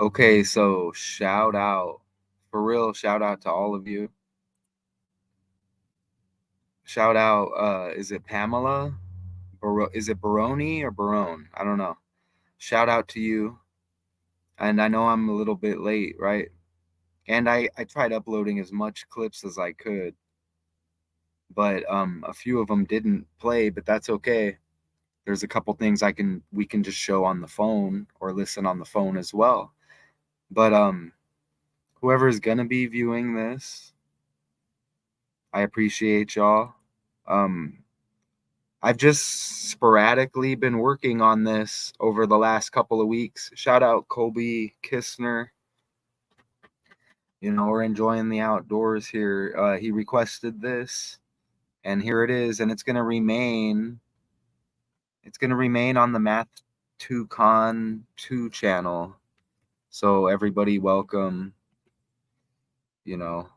Okay, so shout out, for real, shout out to all of you. Shout out, is it Pamela? Is it Baroni or Barone? I don't know. Shout out to you. And I know I'm a little bit late, right? And I tried uploading as much clips as I could, but a few of them didn't play, but that's okay. There's a couple things we can just show on the phone or listen on the phone as well. But whoever is gonna be viewing this, I appreciate y'all. Um, I've just sporadically been working on this over the last couple of weeks. Shout out Colby Kistner. You know, we're enjoying the outdoors here. He requested this, and here it is, and it's gonna remain. It's gonna remain on the Math 2 Con 2 channel. So everybody, welcome. You know,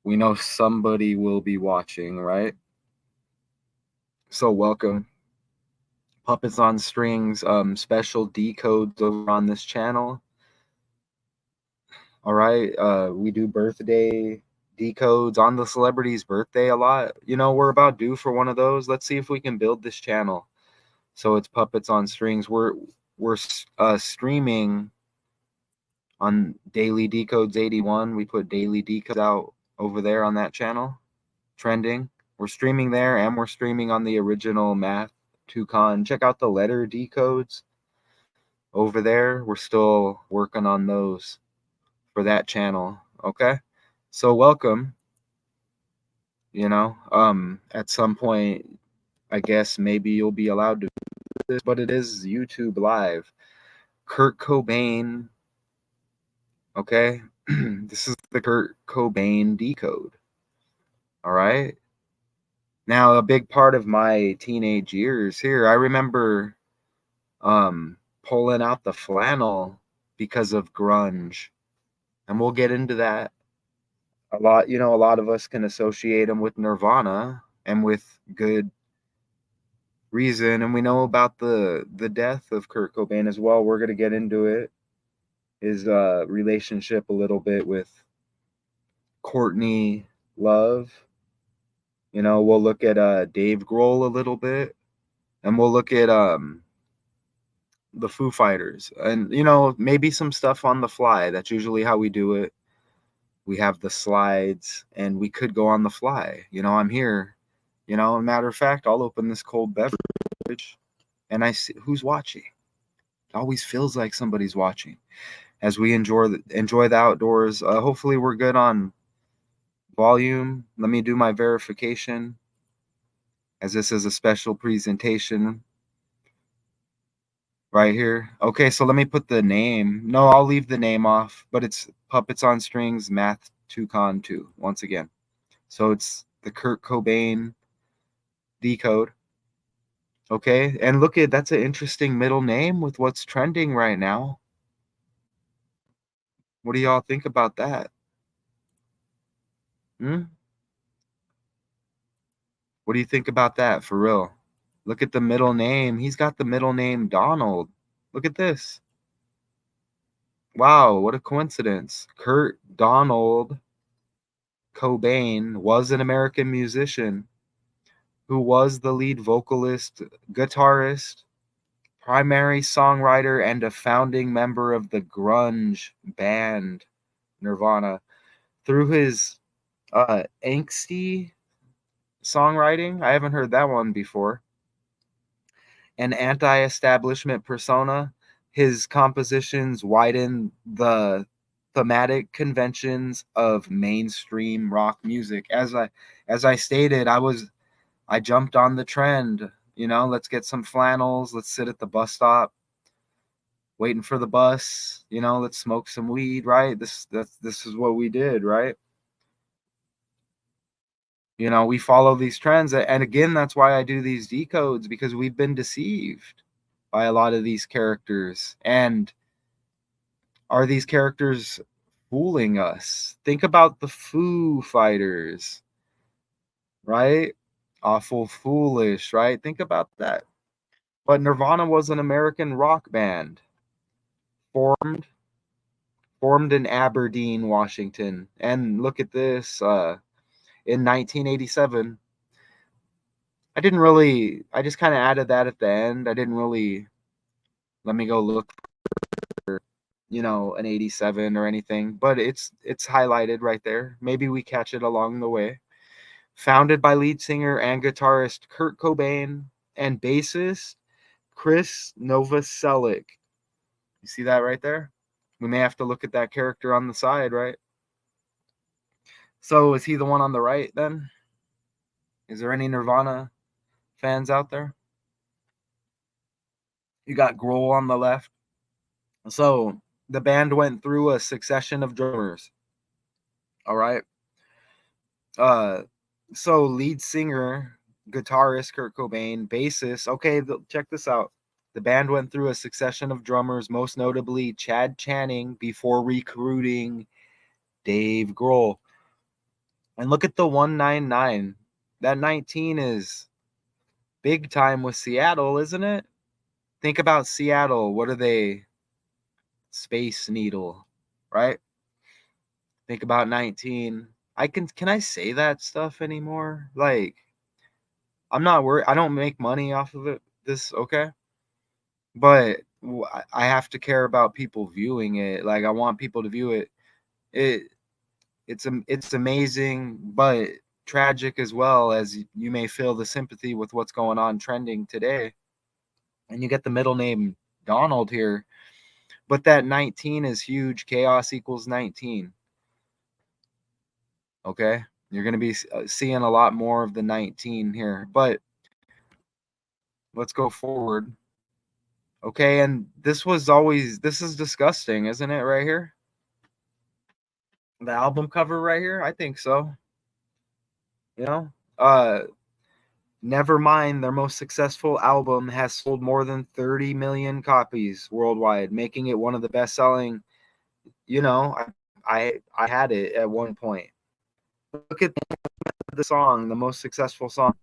we know somebody will be watching, right? So welcome. Puppets on Strings, special decodes over on this channel. All right, we do birthday decodes on the celebrity's birthday a lot. You know, we're about due for one of those. Let's see if we can build this channel. So it's Puppets on Strings. We're streaming on Daily Decodes 81. We put Daily Decodes out over there on that channel, trending. We're streaming there, and we're streaming on the original Math 2 Con. Check out the letter decodes over there. We're still working on those for that channel. Okay, so welcome. You know, at some point, I guess maybe you'll be allowed to do this, but it is YouTube Live. Kurt Cobain. Okay, this is the Kurt Cobain decode. All right. Now, a big part of my teenage years here, I remember pulling out the flannel because of grunge, and we'll get into that a lot. You know, a lot of us can associate them with Nirvana, and with good reason. And we know about the death of Kurt Cobain as well. We're going to get into it. His relationship a little bit with Courtney Love. You know, we'll look at Dave Grohl a little bit, and we'll look at the Foo Fighters, and you know, maybe some stuff on the fly. That's usually how we do it. We have the slides, and we could go on the fly. You know, I'm here. You know, matter of fact, I'll open this cold beverage, and I see who's watching. It always feels like somebody's watching as we enjoy the outdoors. Hopefully, we're good on volume. Let me do my verification, as this is a special presentation right here. Okay, so let me put the name. No, I'll leave the name off, but it's Puppets on Strings Math 2 Con 2 once again. So it's the Kurt Cobain decode. Okay, and look at that's an interesting middle name with what's trending right now. What do y'all think about that? What do you think about that, for real? Look at the middle name. He's got the middle name Donald. Look at this. Wow, what a coincidence. Kurt Donald Cobain was an American musician who was the lead vocalist, guitarist, primary songwriter, and a founding member of the grunge band Nirvana. Through his angsty songwriting, I haven't heard that one before, an anti-establishment persona, his compositions widen the thematic conventions of mainstream rock music. As I stated, I jumped on the trend. You know, let's get some flannels. Let's sit at the bus stop, waiting for the bus. You know, let's smoke some weed. Right? This is what we did. Right? You know, we follow these trends, and again, that's why I do these decodes, because we've been deceived by a lot of these characters. And are these characters fooling us? Think about the Foo Fighters, right? Awful foolish, right? Think about that. But Nirvana was an American rock band formed Formed in Aberdeen, Washington. And look at this, in 1987. I just kind of added that at the end. I didn't really, let me go look for, an 87 or anything, but it's highlighted right there. Maybe we catch it along the way. Founded by lead singer and guitarist Kurt Cobain and bassist Chris Novoselic. You see that right there? We may have to look at that character on the side, right? So is he the one on the right then? Is there any Nirvana fans out there? You got Grohl on the left. So the band went through a succession of drummers. All right. So lead singer, guitarist Kurt Cobain, bassist. Okay, check this out. The band went through a succession of drummers, most notably Chad Channing, before recruiting Dave Grohl. And look at the 199. That 19 is big time with Seattle, isn't it? Think about Seattle. What are they? Space Needle, right? Think about 19. Can I say that stuff anymore? Like, I'm not worried. I don't make money off of it. Okay? But I have to care about people viewing it. Like, I want people to view it. It's amazing, but tragic as well, as you may feel the sympathy with what's going on trending today. And you get the middle name Donald here, but that 19 is huge. Chaos equals 19. Okay, you're going to be seeing a lot more of the 19 here, but let's go forward. Okay, and this is disgusting, isn't it, right here? The album cover right here? I think so. Nevermind, their most successful album has sold more than 30 million copies worldwide, making it one of the best-selling. I had it at one point. Look at the song, the most successful song.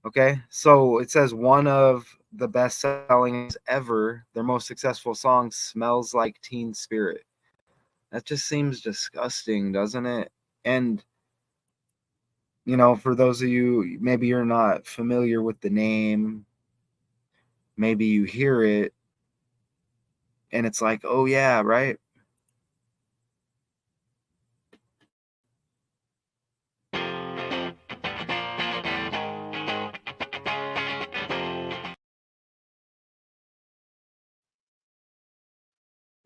Okay, so it says one of the best-selling ever. Their most successful song, "Smells Like Teen Spirit." That just seems disgusting, doesn't it? And for those of you, maybe you're not familiar with the name, maybe you hear it and it's like, oh yeah, right?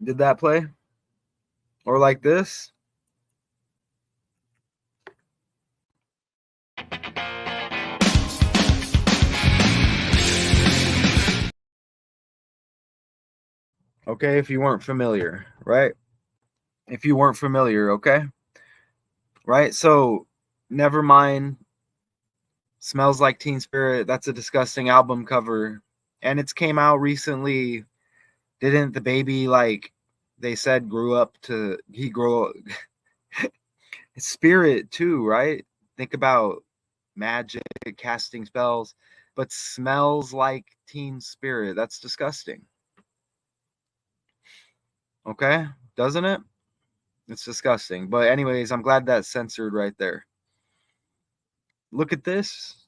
Did that play? Or like this? Okay, if you weren't familiar, right? If you weren't familiar, okay? Right? So, Nevermind, Smells Like Teen Spirit, that's a disgusting album cover. And it's came out recently. Didn't the baby, like they said, he grew spirit too, right? Think about magic, casting spells, but smells like teen spirit. That's disgusting. Okay, doesn't it? It's disgusting. But anyways, I'm glad that's censored right there. Look at this.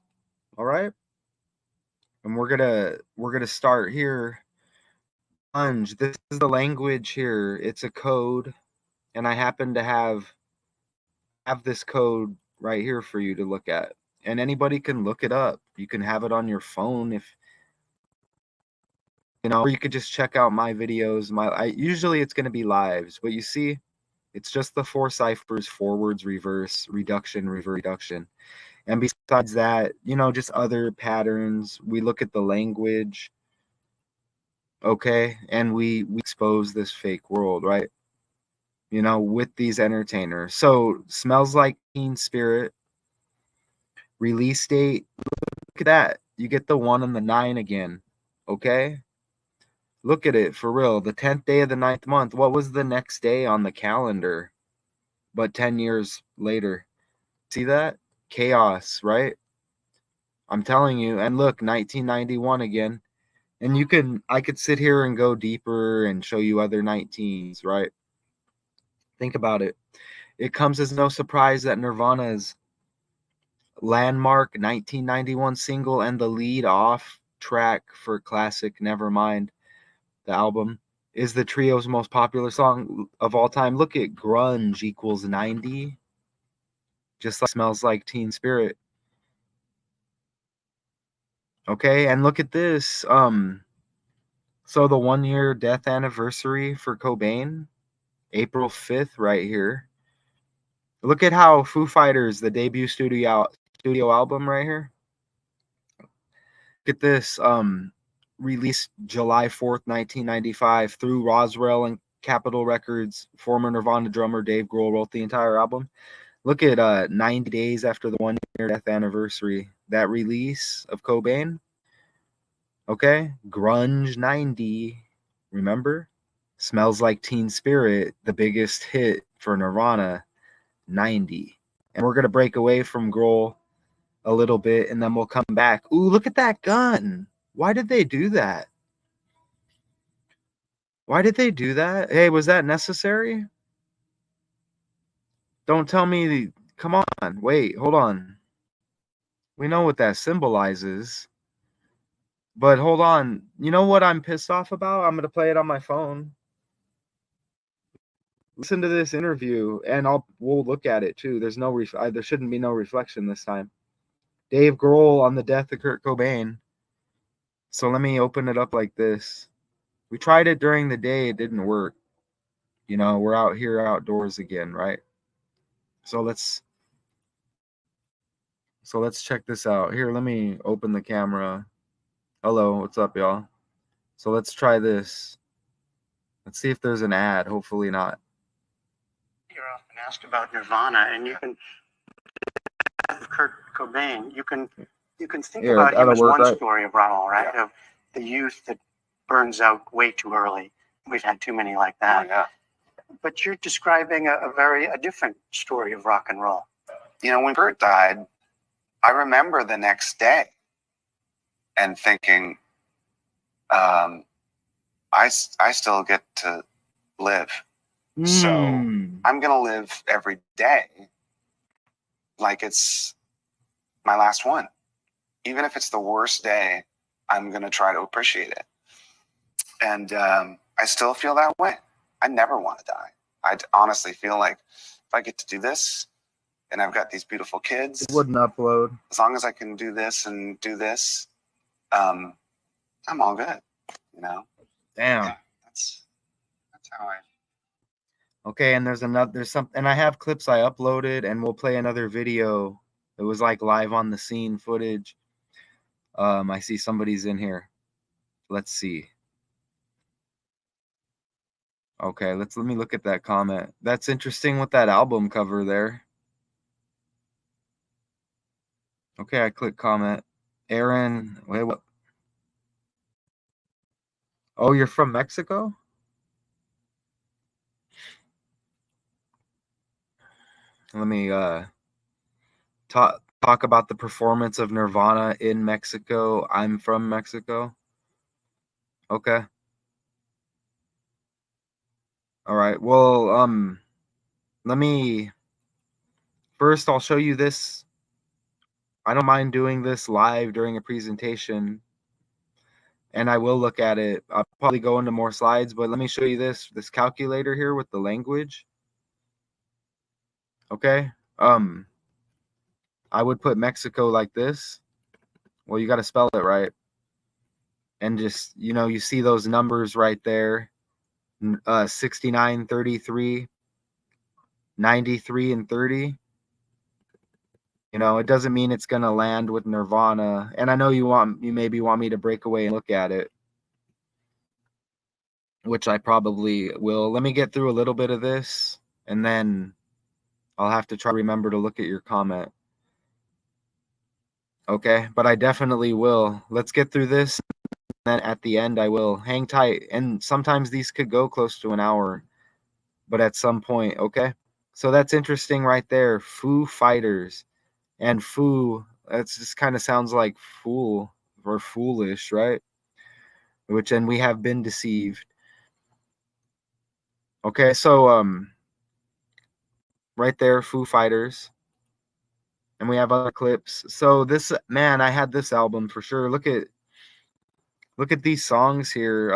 All right. And we're gonna start here. Grunge. This is the language here. It's a code, and I happen to have this code right here for you to look at. And anybody can look it up. You can have it on your phone if or you could just check out my videos. Usually it's going to be lives, but you see, it's just the 4 ciphers: forwards, reverse, reduction, reverse, reduction. And besides that, just other patterns. We look at the language, okay, and we expose this fake world, right? With these entertainers. So, Smells Like Teen Spirit, release date, look at that. You get the 1 and the 9 again, okay? Look at it, for real. The 10th day of the 9th month. What was the next day on the calendar? But 10 years later. See that? Chaos, right? I'm telling you. And look, 1991 again. And I could sit here and go deeper and show you other 19s, right? Think about it. It comes as no surprise that Nirvana's landmark 1991 single and the lead off track for classic Nevermind, the album, is the trio's most popular song of all time. Look at grunge equals 90, just like Smells Like Teen Spirit. Okay, and look at this. So the 1-year death anniversary for Cobain, April 5th, right here. Look at how Foo Fighters, the debut studio album right here. Look at this. Released July 4th, 1995, through Roswell and Capitol Records. Former Nirvana drummer Dave Grohl wrote the entire album. Look at 90 days after the 1-year death anniversary, that release of Cobain. Okay, grunge 90. Remember? Smells Like Teen Spirit, the biggest hit for Nirvana, 90. And we're going to break away from Grohl a little bit, and then we'll come back. Ooh, look at that gun. Why did they do that? Why did they do that? Hey, was that necessary? Don't tell me. Come on. Wait, hold on. We know what that symbolizes. But hold on. You know what I'm pissed off about? I'm going to play it on my phone. Listen to this interview, and we'll look at it too. There shouldn't be no reflection this time. Dave Grohl on the death of Kurt Cobain. So let me open it up like this. We tried it during the day. It didn't work. You know, we're out here outdoors again, right? So let's check this out. Here, let me open the camera. Hello, what's up, y'all? So let's try this. Let's see if there's an ad. Hopefully not. You're often asked about Nirvana, and you can Kurt Cobain. You can think about him as one story of rock and roll, right? Yeah. Of the youth that burns out way too early. We've had too many like that. Oh, yeah. But you're describing a different story of rock and roll. You know, when Kurt died, I remember the next day and thinking, I still get to live. So I'm going to live every day like it's my last one. Even if it's the worst day, I'm going to try to appreciate it. And I still feel that way. I never want to die. I honestly feel like if I get to do this and I've got these beautiful kids, it wouldn't upload. As long as I can do this and do this, I'm all good, you know? Damn. Yeah, that's how I. Okay, and there's some, and I have clips I uploaded, and we'll play another video. It was like live on the scene footage. I see somebody's in here. Let's see. Okay, let me look at that comment. That's interesting with that album cover there. Okay, I click comment. Aaron, wait, what? Oh, you're from Mexico? Let me talk about the performance of Nirvana in Mexico. I'm from Mexico. Okay. All right. Well, let me first I'll show you this. I don't mind doing this live during a presentation, and I will look at it. I'll probably go into more slides, but let me show you this calculator here with the language. Okay. I would put Mexico like this. Well, you got to spell it right. And just, you know, you see those numbers right there. 69, 33, 93, and 30. You know, it doesn't mean it's going to land with Nirvana. And I know you maybe want me to break away and look at it, which I probably will. Let me get through a little bit of this, and then I'll have to try to remember to look at your comment. Okay, but I definitely will. Let's get through this. Then at the end, I will. Hang tight. And sometimes these could go close to an hour, but at some point, okay? So that's interesting right there. Foo Fighters. And foo, that just kind of sounds like fool or foolish, right? Which, and we have been deceived. Okay, so right there, Foo Fighters. And we have other clips. So this, man, I had this album for sure. Look at these songs here.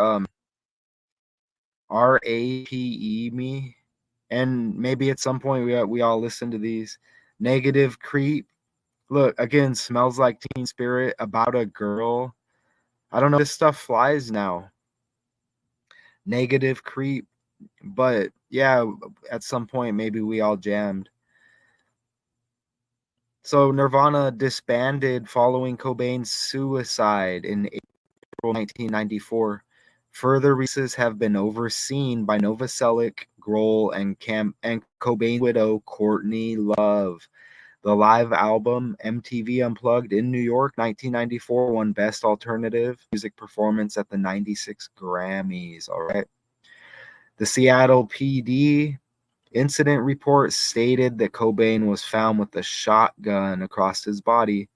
RAPE me. And maybe at some point we all listen to these. Negative Creep. Look, again, Smells Like Teen Spirit, About a Girl. I don't know if this stuff flies now. Negative Creep. But yeah, at some point maybe we all jammed. So Nirvana disbanded following Cobain's suicide in April 1994. Further releases have been overseen by Novoselic, Grohl, and Cobain's widow, Courtney Love. The live album, MTV Unplugged in New York, 1994, won Best Alternative Music Performance at the 96 Grammys. All right. The Seattle PD incident report stated that Cobain was found with a shotgun across his body,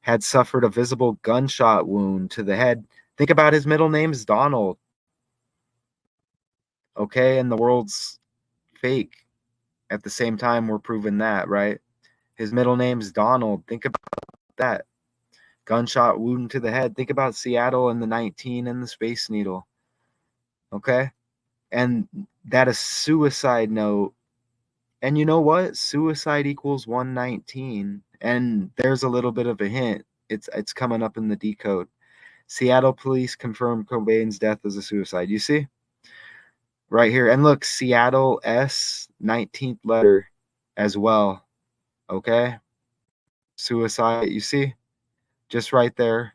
had suffered a visible gunshot wound to the head. Think about his middle name is Donald. Okay, and the world's fake. At the same time, we're proving that, right? His middle name's Donald. Think about that. Gunshot wound to the head. Think about Seattle and the 19 and the Space Needle. Okay? And that is suicide note. And you know what? Suicide equals 119. And there's a little bit of a hint. It's coming up in the decode. Seattle police confirmed Cobain's death as a suicide. You see? Right here. And look, Seattle S, 19th letter as well. Okay? Suicide. You see? Just right there.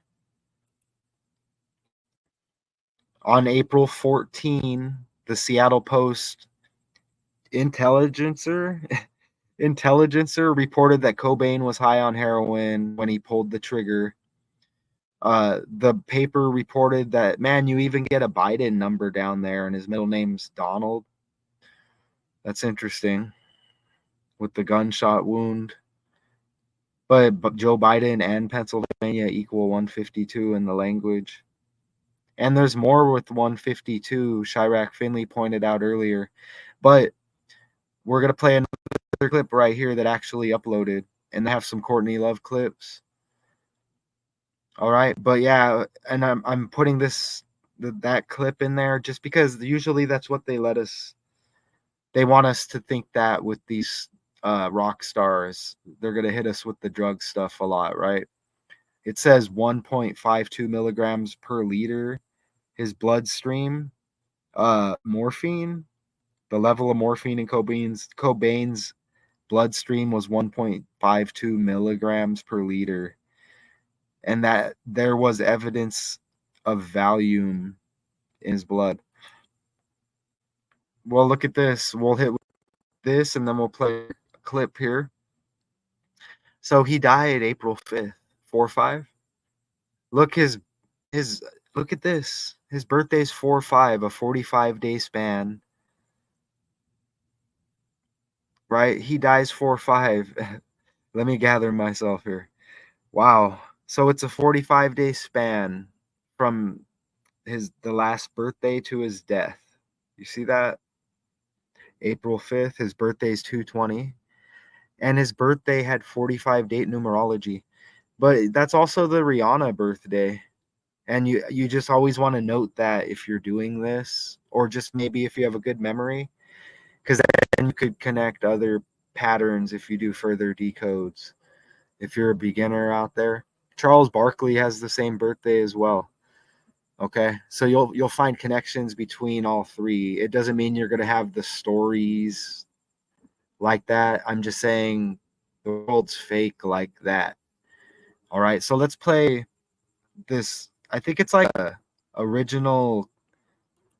On April 14, the Seattle Post Intelligencer reported that Cobain was high on heroin when he pulled the trigger. The paper reported that, man, you even get a Biden number down there, and his middle name's Donald. That's interesting. With the gunshot wound. But Joe Biden and Pennsylvania equal 152 in the language. And there's more with 152, Chirac Finley pointed out earlier. But we're going to play another clip right here that actually uploaded. And they have some Courtney Love clips. All right. But yeah, and I'm putting that clip in there just because usually that's what they let us. They want us to think that with these rock stars. They're going to hit us with the drug stuff a lot, right? It says 1.52 milligrams per liter. His bloodstream, morphine, the level of morphine in Cobain's bloodstream was 1.52 milligrams per liter. And that there was evidence of Valium in his blood. Well, look at this. We'll hit this and then we'll play a clip here. So he died April 5th, 4/5. Look look at this. His birthday's 4/5, a 45-day span. Right? He dies 4/5. Let me gather myself here. Wow. So it's a 45-day span from the last birthday to his death. You see that? April 5th, his birthday's 2/20. And his birthday had 45 date numerology. But that's also the Rihanna birthday. And you just always want to note that if you're doing this, or just maybe if you have a good memory, because then you could connect other patterns if you do further decodes. If you're a beginner out there, Charles Barkley has the same birthday as well. Okay, so you'll find connections between all three. It doesn't mean you're gonna have the stories like that. I'm just saying the world's fake like that. All right, so let's play this. I think it's like a original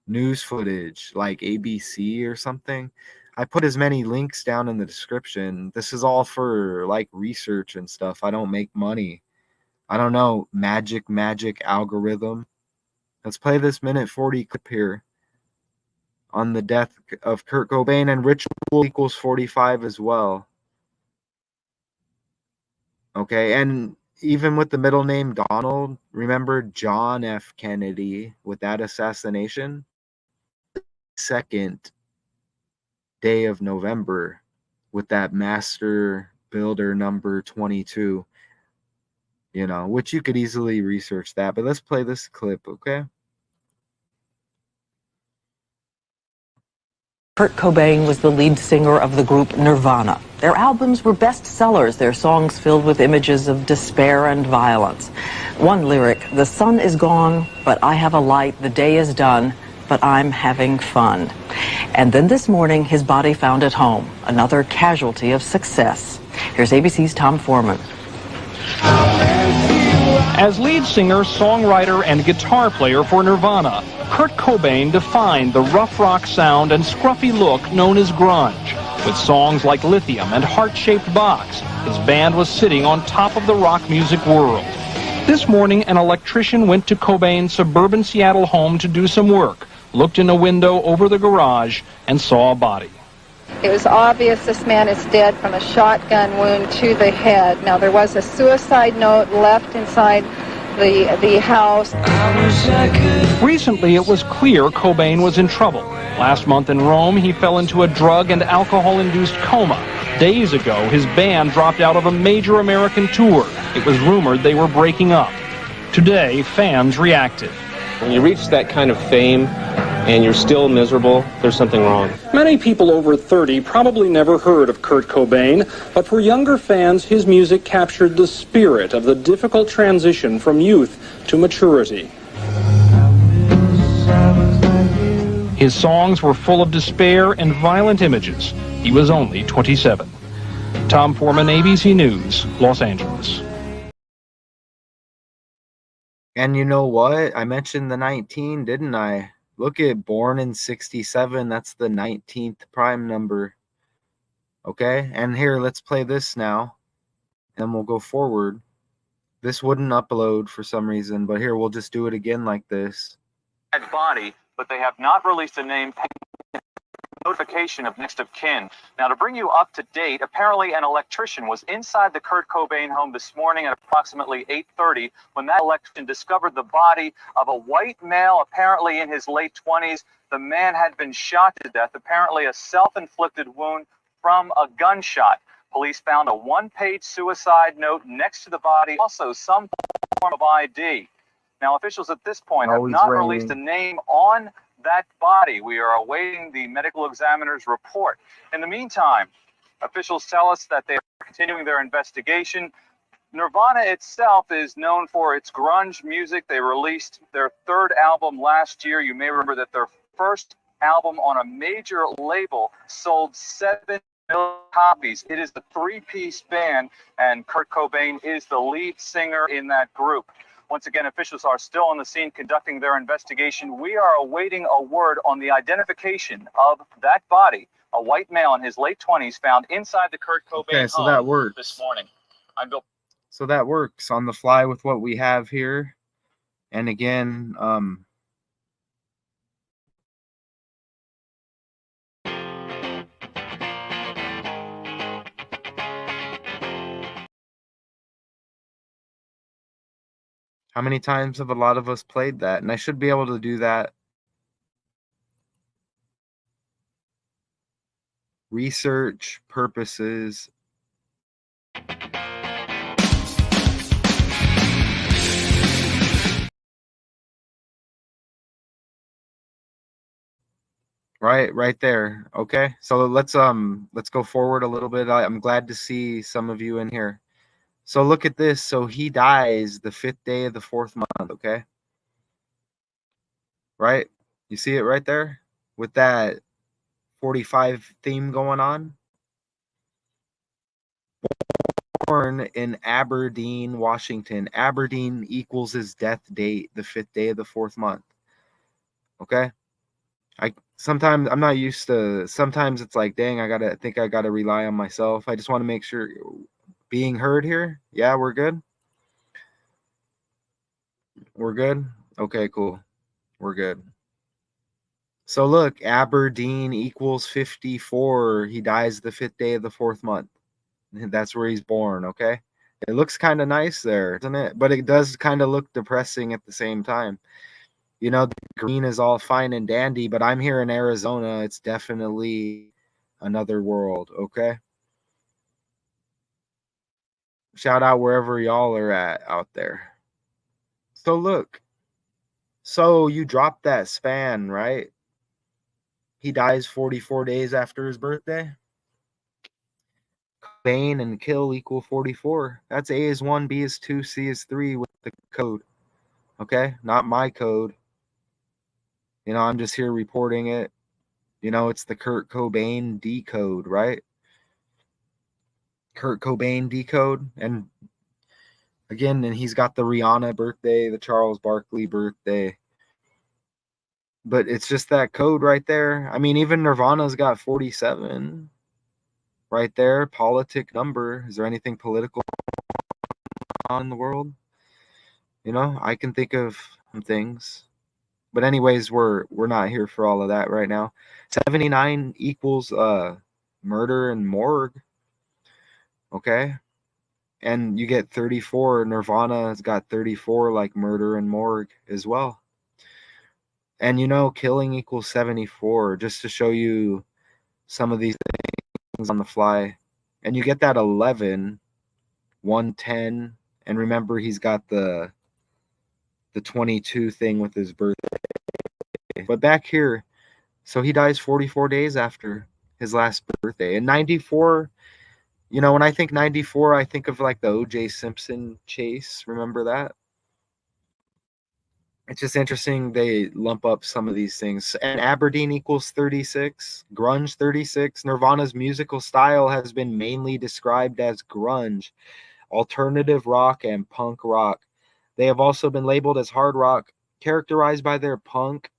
news footage, like ABC or something. I put as many links down in the description. This is all for like research and stuff. I don't make money. I don't know, magic algorithm. Let's play this minute 40 clip here on the death of Kurt Cobain, and ritual equals 45 as well. Okay, and even with the middle name Donald, remember John F. Kennedy with that assassination? 2nd day of November with that master builder number 22, you know, which you could easily research that. But let's play this clip, okay? Kurt Cobain was the lead singer of the group Nirvana. Their albums were bestsellers, their songs filled with images of despair and violence. One lyric, "The sun is gone, but I have a light. The day is done, but I'm having fun." And then this morning, his body found at home, another casualty of success. Here's ABC's Tom Foreman. As lead singer, songwriter, and guitar player for Nirvana, Kurt Cobain defined the rough rock sound and scruffy look known as grunge. With songs like Lithium and Heart-Shaped Box, his band was sitting on top of the rock music world. This morning, an electrician went to Cobain's suburban Seattle home to do some work, looked in a window over the garage, and saw a body. It was obvious this man is dead from a shotgun wound to the head. Now, there was a suicide note left inside the house. Recently, it was clear Cobain was in trouble. Last month in Rome, he fell into a drug and alcohol-induced coma. Days ago, his band dropped out of a major American tour. It was rumored they were breaking up. Today, fans reacted. When you reach that kind of fame and you're still miserable, there's something wrong. Many people over 30 probably never heard of Kurt Cobain, but for younger fans, his music captured the spirit of the difficult transition from youth to maturity. His songs were full of despair and violent images. He was only 27. Tom Foreman, ABC News, Los Angeles. And you know what? I mentioned the 19, didn't I? Look at born in 67. That's the 19th prime number. Okay, and here, let's play this now, and we'll go forward. This wouldn't upload for some reason, but here, we'll just do it again like this. Body, but they have not released a name notification of next of kin. Now, to bring you up to date, apparently an electrician was inside the Kurt Cobain home this morning at approximately 8:30 when that electrician discovered the body of a white male, apparently in his late 20s. The man had been shot to death, apparently a self-inflicted wound from a gunshot. Police found a one-page suicide note next to the body, also some form of ID. Now, officials at this point have not released a name on that body. We are awaiting the medical examiner's report. In the meantime, officials tell us that they are continuing their investigation. Nirvana itself is known for its grunge music. They released their third album last year. You may remember that their first album on a major label sold 7 million copies. It is a three-piece band, and Kurt Cobain is the lead singer in that group. Once again, officials are still on the scene conducting their investigation. We are awaiting a word on the identification of that body, a white male in his late 20s found inside the Kurt Cobain home that works. This morning. I'm Bill. So that works on the fly with what we have here. And again, how many times have a lot of us played that? And I should be able to do that. Research purposes. Right there. Okay. So let's go forward a little bit. I'm glad to see some of you in here. So look at this. So he dies the 5th day of the 4th month, okay? Right? You see it right there? With that 45 theme going on? Born in Aberdeen, Washington. Aberdeen equals his death date, the 5th day of the 4th month. Okay? Sometimes I'm not used to, sometimes it's like, dang, I think I gotta rely on myself. I just want to make sure being heard here. Yeah, we're good. We're good. Okay, cool. We're good. So look, Aberdeen equals 54. He dies the 5th day of the 4th month. That's where he's born. Okay. It looks kind of nice there, doesn't it? But it does kind of look depressing at the same time. You know, the green is all fine and dandy, but I'm here in Arizona. It's definitely another world. Okay. Shout out wherever y'all are at out there. So look. So you dropped that span, right? He dies 44 days after his birthday. Cobain and kill equal 44. That's A is 1, B is 2, C is 3 with the code. Okay? Not my code. You know, I'm just here reporting it. You know, it's the Kurt Cobain decode, right? Kurt Cobain decode. And again, and he's got the Rihanna birthday, the Charles Barkley birthday. But it's just that code right there. I mean, even Nirvana's got 47 right there. Politic number. Is there anything political on in the world? You know, I can think of some things. But anyways, we're not here for all of that right now. 79 equals murder and morgue. Okay? And you get 34. Nirvana has got 34 like murder and morgue as well. And you know, killing equals 74, just to show you some of these things on the fly. And you get that 11, 110, and remember he's got the 22 thing with his birthday. But back here, so he dies 44 days after his last birthday. And 94, you know, when I think 94, I think of like the O.J. Simpson chase. Remember that? It's just interesting they lump up some of these things. And Aberdeen equals 36, grunge 36. Nirvana's musical style has been mainly described as grunge, alternative rock, and punk rock. They have also been labeled as hard rock, characterized by their punk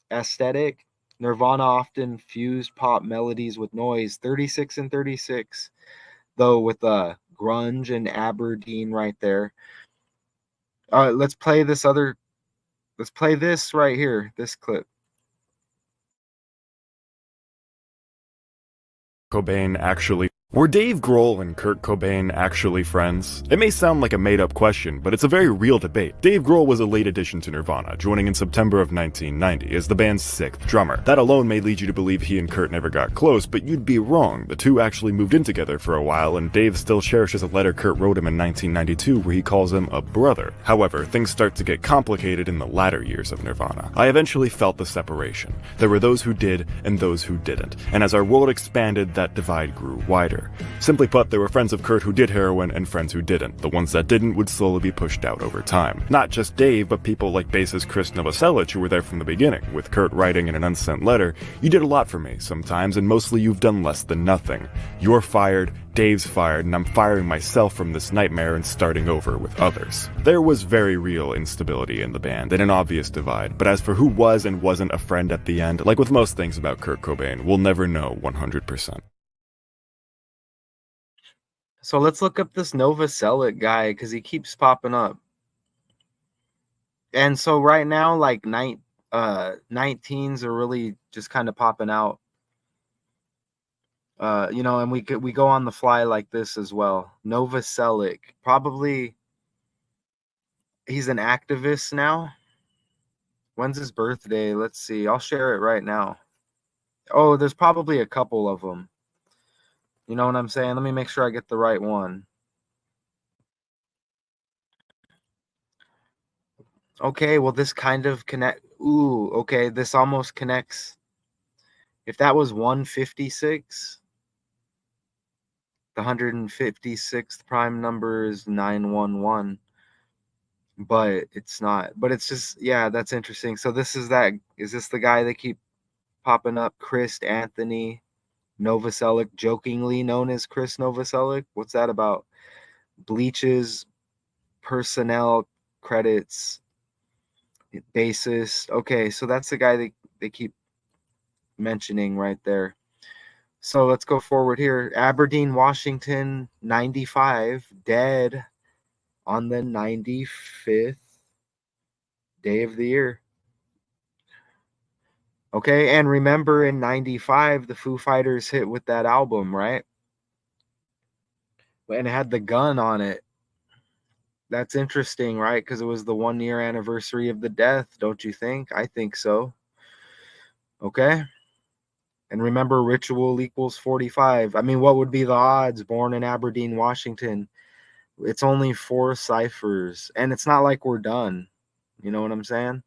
aesthetic. Nirvana often fused pop melodies with noise, 36 and 36, though with grunge and Aberdeen right there. Let's play this right here, this clip. Cobain actually... Were Dave Grohl and Kurt Cobain actually friends? It may sound like a made-up question, but it's a very real debate. Dave Grohl was a late addition to Nirvana, joining in September of 1990 as the band's 6th drummer. That alone may lead you to believe he and Kurt never got close, but you'd be wrong. The two actually moved in together for a while, and Dave still cherishes a letter Kurt wrote him in 1992 where he calls him a brother. However, things start to get complicated in the latter years of Nirvana. I eventually felt the separation. There were those who did and those who didn't, and as our world expanded, that divide grew wider. Simply put, there were friends of Kurt who did heroin and friends who didn't. The ones that didn't would slowly be pushed out over time. Not just Dave, but people like bassist Chris Novoselic who were there from the beginning. With Kurt writing in an unsent letter, "You did a lot for me sometimes, and mostly you've done less than nothing. You're fired, Dave's fired, and I'm firing myself from this nightmare and starting over with others." There was very real instability in the band and an obvious divide, but as for who was and wasn't a friend at the end, like with most things about Kurt Cobain, we'll never know 100%. So let's look up this Novoselic guy because he keeps popping up. And so right now, like 19s are really just kind of popping out. You know, and we go on the fly like this as well. Novoselic, probably he's an activist now. When's his birthday? Let's see. I'll share it right now. Oh, there's probably a couple of them. You know what I'm saying? Let me make sure I get the right one. Okay, well, this kind of connect. Ooh, okay, this almost connects. If that was 156, the 156th prime number is 911. But it's not. But it's just, yeah, that's interesting. So this is that. Is this the guy that keep popping up? Chris Anthony Novoselic, jokingly known as Chris Novoselic. What's that about? Bleach's personnel credits, bassist. Okay, so that's the guy they keep mentioning right there. So let's go forward here. Aberdeen, Washington, 95, dead on the 95th day of the year. Okay, and remember in 95, the Foo Fighters hit with that album, right? And it had the gun on it. That's interesting, right? Because it was the 1-year anniversary of the death, don't you think? I think so. Okay. And remember, ritual equals 45. I mean, what would be the odds? Born in Aberdeen, Washington, It's only 4 ciphers, and it's not like we're done. You know what I'm saying?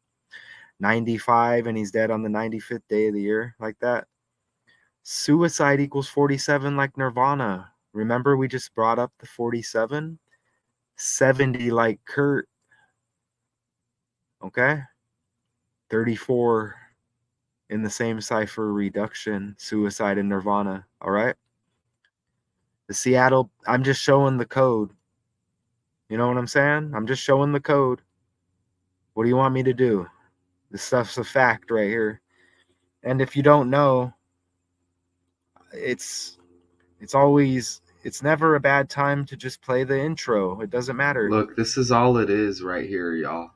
95, and he's dead on the 95th day of the year, like that. Suicide equals 47, like Nirvana. Remember, we just brought up the 47? 70, like Kurt. Okay? 34 in the same cipher, reduction, suicide, and Nirvana. All right? The Seattle, I'm just showing the code. You know what I'm saying? I'm just showing the code. What do you want me to do? This stuff's a fact right here. And if you don't know, it's never a bad time to just play the intro. It doesn't matter. Look, this is all it is right here, y'all.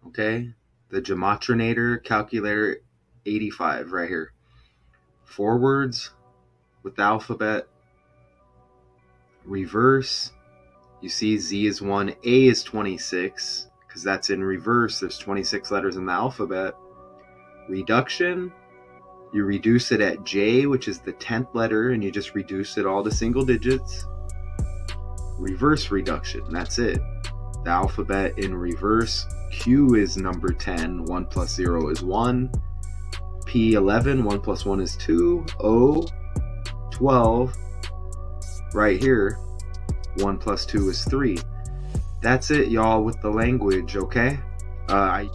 Okay? The Gematrinator Calculator 85 right here. Forwards with the alphabet. Reverse. You see Z is 1, A is 26, because that's in reverse. There's 26 letters in the alphabet. Reduction. You reduce it at J, which is the 10th letter, and you just reduce it all to single digits. Reverse reduction, that's it. The alphabet in reverse. Q is number 10, 1 plus 0 is 1. P 11, 1 plus 1 is 2. O 12, right here, 1 plus 2 is 3. That's it, y'all, with the language, okay? I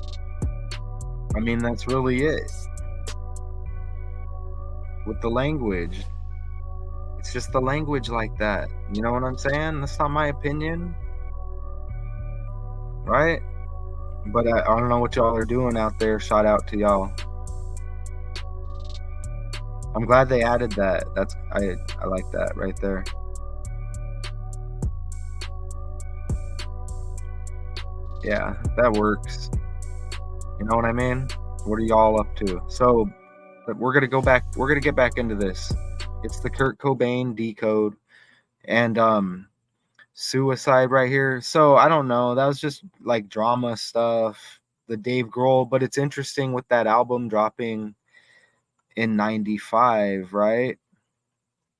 mean, that's really it. With the language. It's just the language like that. You know what I'm saying? That's not my opinion. Right? But I don't know what y'all are doing out there. Shout out to y'all. I'm glad they added that. I like that right there. Yeah, that works. You know what I mean? What are y'all up to? So, but we're gonna go back. We're gonna get back into this. It's the Kurt Cobain decode and suicide right here. So I don't know. That was just like drama stuff. The Dave Grohl, but it's interesting with that album dropping in 95, right?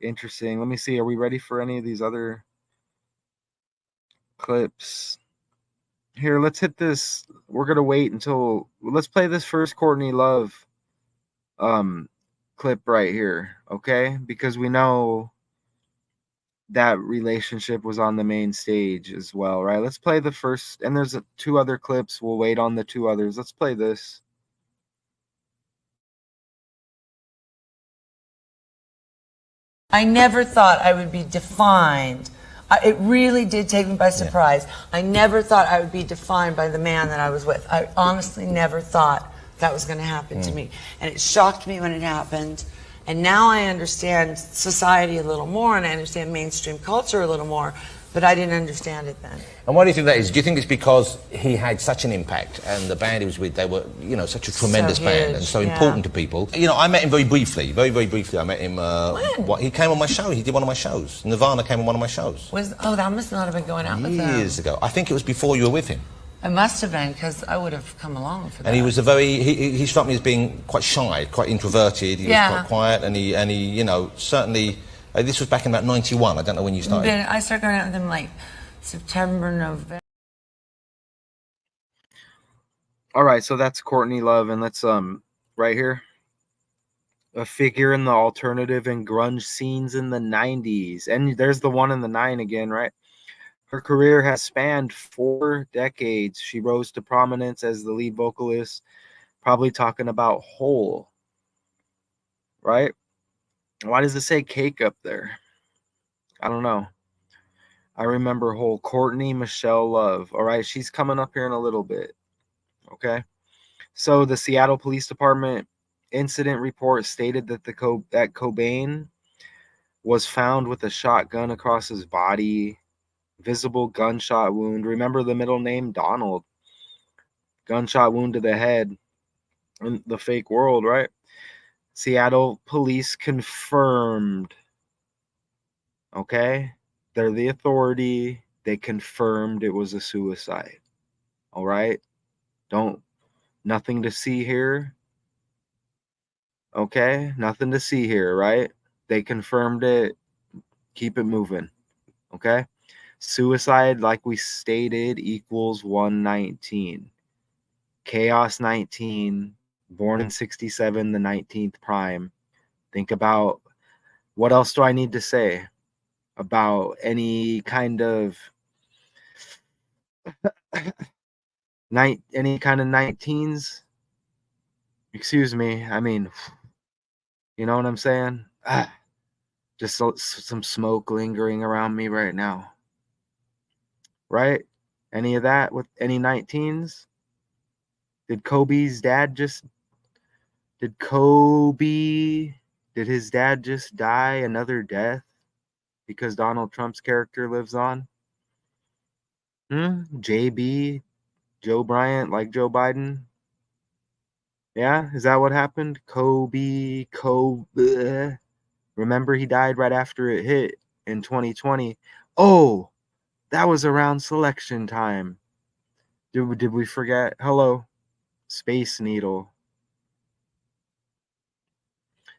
Interesting. Let me see. Are we ready for any of these other clips? Here, let's hit this. We're gonna wait until let's play this first Courtney Love clip right here, okay? Because we know that relationship was on the main stage as well, right? Let's play the first, and there's 2 other clips. We'll wait on the 2 others. Let's play this. I never thought I would be defined. It really did take me by surprise. Yeah. I never thought I would be defined by the man that I was with. I honestly never thought that was going to happen to me. And it shocked me when it happened. And now I understand society a little more, and I understand mainstream culture a little more, but I didn't understand it then. And why do you think that is? Do you think it's because he had such an impact, and the band he was with, they were, you know, such a tremendous band and so important to people? You know, I met him very briefly, very briefly. I met him, he came on my show, he did one of my shows. Nirvana came on one of my shows. That must not have been going out with them. Years ago. I think it was before you were with him. It must have been, because I would have come along for that. And he was he struck me as being quite shy, quite introverted. He was quite quiet, and he, you know, certainly. This was back in about 91. I don't know when you started. I started going out with him like September, November. All right, so that's Courtney Love, and let's right here, a figure in the alternative and grunge scenes in the 90s, and there's the 1 and the 9 again, right? Her career has spanned 4 decades. She rose to prominence as the lead vocalist, probably talking about Hole, right? Why does it say Cake up there? I don't know. I remember Hole. Courtney Michelle Love. All right, she's coming up here in a little bit. Okay. So the Seattle Police Department incident report stated that that Cobain was found with a shotgun across his body. Visible gunshot wound. Remember the middle name? Donald. Gunshot wound to the head in the fake world, right? Seattle police confirmed. Okay? They're the authority. They confirmed it was a suicide. All right? Nothing to see here. Okay? Nothing to see here, right? They confirmed it. Keep it moving. Okay? Suicide, like we stated, equals 119. Chaos 19, born in 67, the 19th prime. Think about, what else do I need to say about any kind of any kind of 19s? Excuse me. I mean, you know what I'm saying? Just some smoke lingering around me right now. Right? Any of that with any 19s? Did his dad just die another death because Donald Trump's character lives on? JB, Joe Bryant, like Joe Biden? Yeah, is that what happened? Kobe. Remember, he died right after it hit in 2020. Oh, that was around selection time. Did we forget? Hello, Space Needle.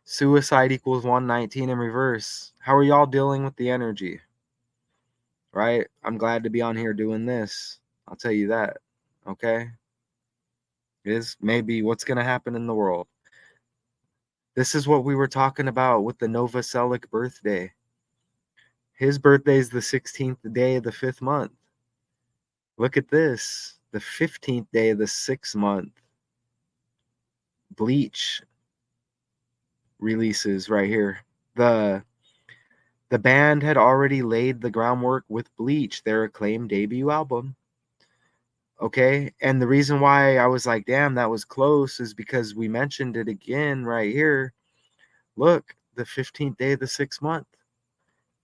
Suicide equals 119 in reverse. How are y'all dealing with the energy? Right? I'm glad to be on here doing this. I'll tell you that. Okay? Is maybe what's going to happen in the world. This is what we were talking about with the Novoselic birthday. His birthday is the 16th day of the 5th month. Look at this. The 15th day of the 6th month. Bleach releases right here. The band had already laid the groundwork with Bleach, their acclaimed debut album. Okay, and the reason why I was like, damn, that was close, is because we mentioned it again right here. Look, the 15th day of the 6th month.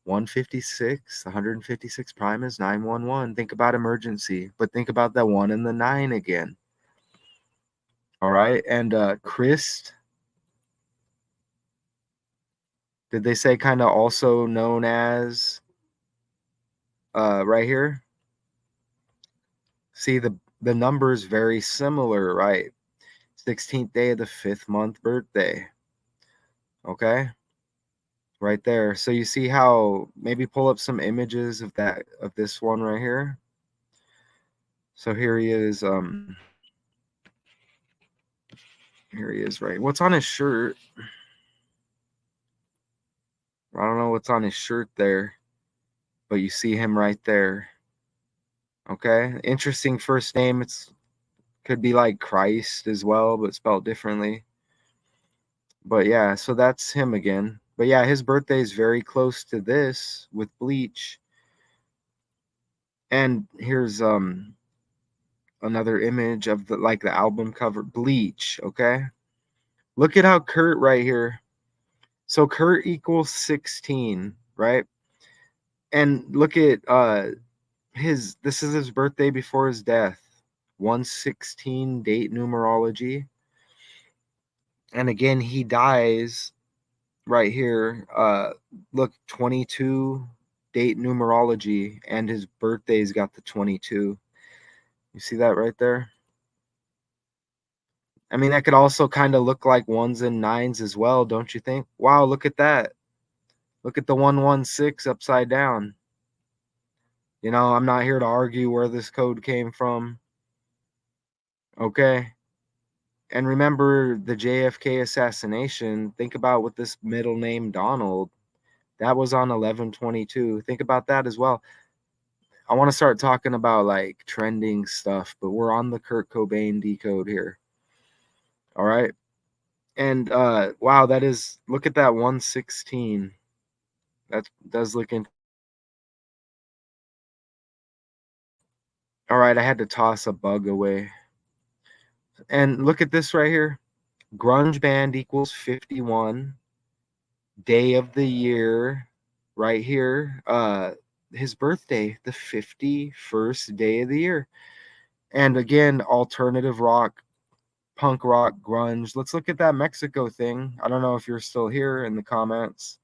156, 156 prime is 911. Think about emergency, but think about that 1 and the 9 again. All right, and Christ, did they say kind of also known as right here? See, the numbers very similar, right? 16th day of the 5th month birthday. Okay, right there. So you see how, maybe pull up some images of this one right here. So here he is. Here he is, right? What's on his shirt? I don't know what's on his shirt there, but you see him right there. Okay, interesting first name. It's could be like Christ as well, but spelled differently. But yeah, so that's him again. But yeah, his birthday is very close to this with Bleach. And here's another image of the album cover, Bleach. Okay, look at how Kurt right here. So Kurt equals 16, right? And look at this is his birthday before his death. 116 date numerology. And again, he dies right here. Look, 22 date numerology, and his birthday's got the 22. You see that right there? I mean, that could also kind of look like 1s and 9s as well, don't you think? Wow, look at that. Look at the 116 upside down. You know, I'm not here to argue where this code came from. Okay. And remember the JFK assassination. Think about with this middle name Donald. That was on 11/22. Think about that as well. I want to start talking about like trending stuff, but we're on the Kurt Cobain decode here. All right. And wow, that is, look at that 116. That does look in. All right, I had to toss a bug away. And look at this right here. Grunge band equals 51. Day of the year right here. His birthday, the 51st day of the year. And again, alternative rock, punk rock, grunge. Let's look at that Mexico thing. I don't know if you're still here in the comments.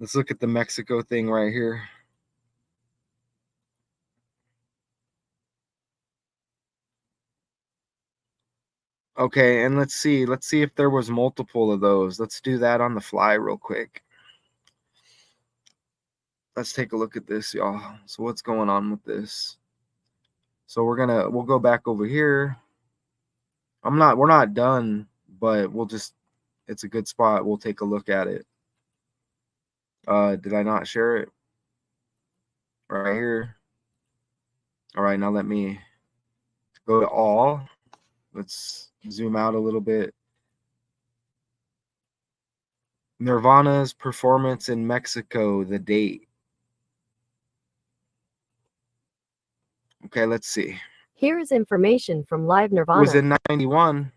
Let's look at the Mexico thing right here. Okay, and let's see if there was multiple of those. Let's do that on the fly real quick. let's take a look at this, y'all. So what's going on with this? So we'll go back over here. We're not done, but it's a good spot. We'll take a look at it. Did I not share it? Right here. All right, now let me go to all. Let's zoom out a little bit. Nirvana's performance in Mexico, the date. Okay, let's see. Here is information from Live Nirvana. It was in 91.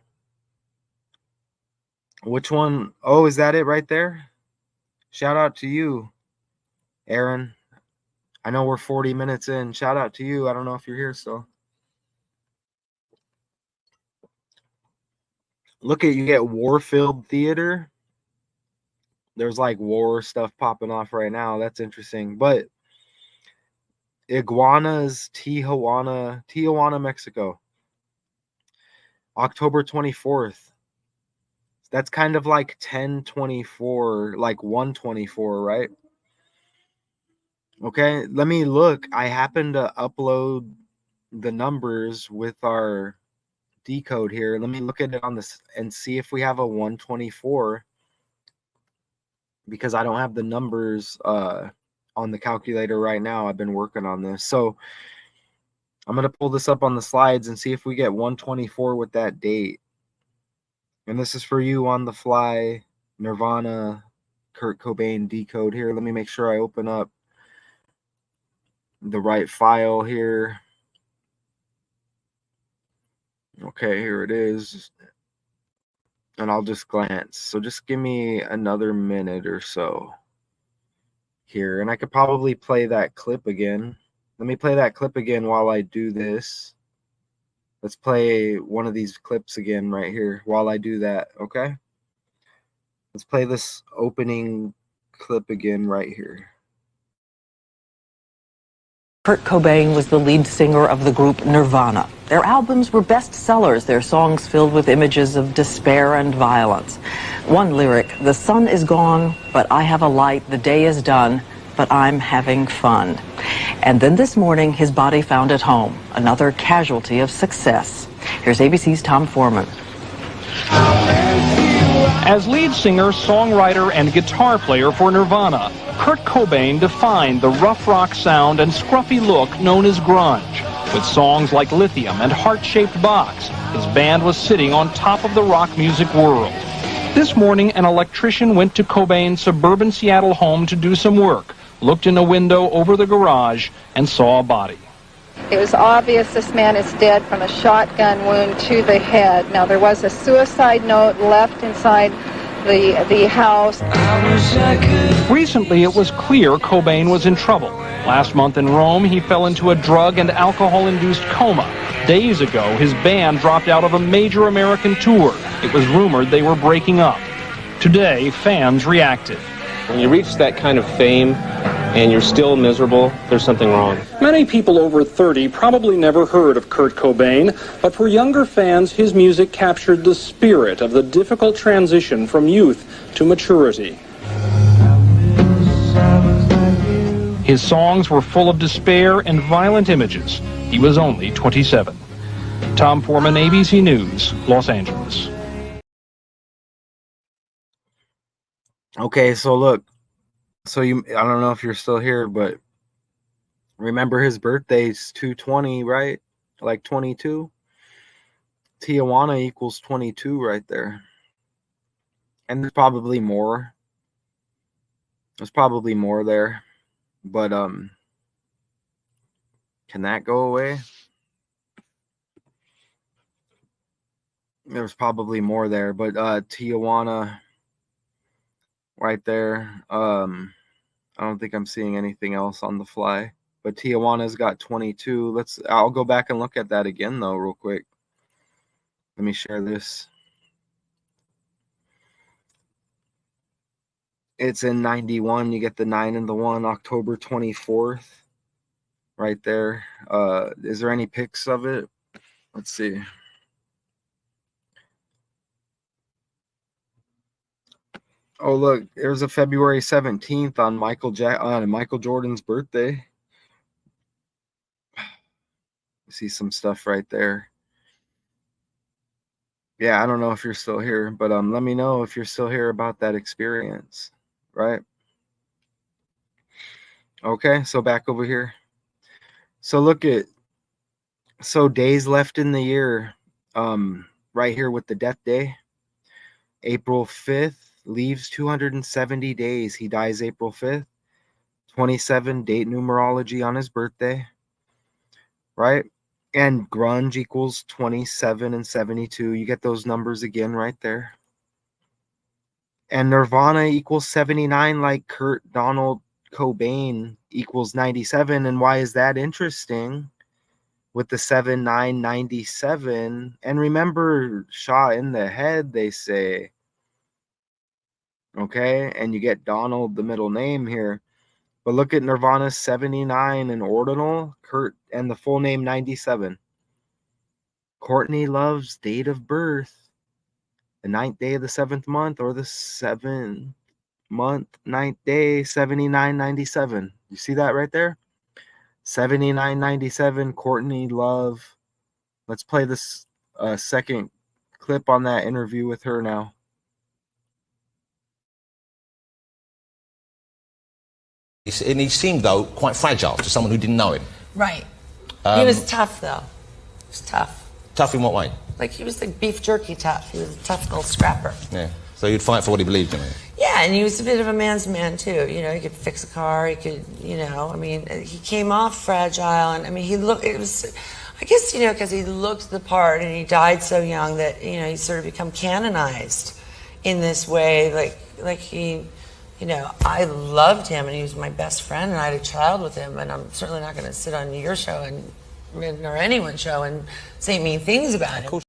Which one? Oh, is that it right there? Shout out to you, Aaron. I know we're 40 minutes in. Shout out to you. I don't know if you're here still. Look at, you get Warfield Theater. There's like war stuff popping off right now. That's interesting. But Iguanas, Tijuana, Mexico. October 24th. That's kind of like 10/24, like 1/24, right? Okay, let me look. I happen to upload the numbers with our decode here. Let me look at it on this and see if we have a 1/24, because I don't have the numbers on the calculator right now. I've been working on this. So I'm going to pull this up on the slides and see if we get 1/24 with that date. And this is for you on the fly, Nirvana, Kurt Cobain decode here. Let me make sure I open up the right file here. Okay, here it is. And I'll just glance. So just give me another minute or so here. And I could probably play that clip again. Let me play that clip again while I do this. Let's play one of these clips again right here while I do that, okay? Let's play this opening clip again right here. Kurt Cobain was the lead singer of the group Nirvana. Their albums were bestsellers, their songs filled with images of despair and violence. One lyric, "The sun is gone, but I have a light, the day is done, but I'm having fun." And then this morning, his body found at home, another casualty of success. Here's ABC's Tom Foreman. As lead singer, songwriter, and guitar player for Nirvana, Kurt Cobain defined the rough rock sound and scruffy look known as grunge. With songs like Lithium and Heart-Shaped Box, his band was sitting on top of the rock music world. This morning, an electrician went to Cobain's suburban Seattle home to do some work, looked in a window over the garage, and saw a body. It was obvious this man is dead from a shotgun wound to the head. Now, there was a suicide note left inside the house. Recently, it was clear Cobain was in trouble. Last month in Rome, he fell into a drug and alcohol-induced coma. Days ago, his band dropped out of a major American tour. It was rumored they were breaking up. Today, fans reacted. When you reach that kind of fame and you're still miserable, there's something wrong. Many people over 30 probably never heard of Kurt Cobain, but for younger fans, his music captured the spirit of the difficult transition from youth to maturity. His songs were full of despair and violent images. He was only 27. Tom Foreman, ABC News, Los Angeles. Okay, so look. So I don't know if you're still here, but remember his birthday's 2/20, right? Like 22. Tijuana equals 22 right there. And there's probably more. There's probably more there. But can that go away? There's probably more there, but Tijuana right there. I don't think I'm seeing anything else on the fly, but Tijuana's got 22. I'll go back and look at that again though, real quick. Let me share this. It's in 91. You get the 9 and the 1, October 24th, right there. Is there any pics of it? Let's see. Oh, look, there's a February 17th on Michael Jordan's birthday. See some stuff right there. Yeah, I don't know if you're still here, but let me know if you're still here about that experience, right? Okay, so back over here. So look at, so days left in the year, right here with the death day. April 5th leaves 270 days. He dies April 5th. 27 date numerology on his birthday, right? And grunge equals 27 and 72. You get those numbers again right there. And Nirvana equals 79, like Donald Cobain equals 97. And why is that interesting? With the 7997. And remember, shot in the head, they say. Okay, and you get Donald, the middle name here. But look at Nirvana's 79 and ordinal, Kurt, and the full name 97. Courtney Love's date of birth, the 9th day of the 7th month, or the 7th month, 9th day, 7997. You see that right there? 7997, Courtney Love. Let's play this second clip on that interview with her now. And he seemed, though, quite fragile to someone who didn't know him. Right. He was tough, though. He was tough. Tough in what way? Like, he was like beef jerky tough. He was a tough little scrapper. Yeah. So he'd fight for what he believed in. Yeah, and he was a bit of a man's man, too. You know, he could fix a car. He could, you know, I mean, he came off fragile. And, I mean, he looked, it was, I guess, you know, because he looked the part and he died so young that, you know, he's sort of become canonized in this way. Like he... You know, I loved him, and he was my best friend, and I had a child with him, and I'm certainly not going to sit on your show or anyone's show and say mean things about him.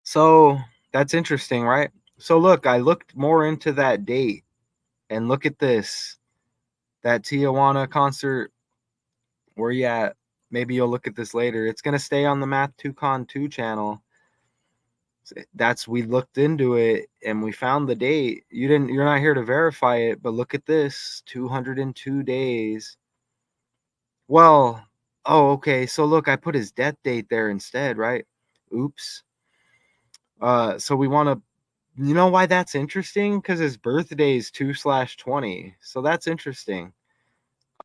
So that's interesting, right? So look, I looked more into that date, and look at this. That Tijuana concert, where you at? Maybe you'll look at this later. It's going to stay on the Math 2Con 2 channel. We looked into it and we found the date. You're not here to verify it, but look at this, 202 days. Well, oh, okay. So look, I put his death date there instead, right? Oops. So we want to, you know why that's interesting? Because his birthday is 2/20. So that's interesting.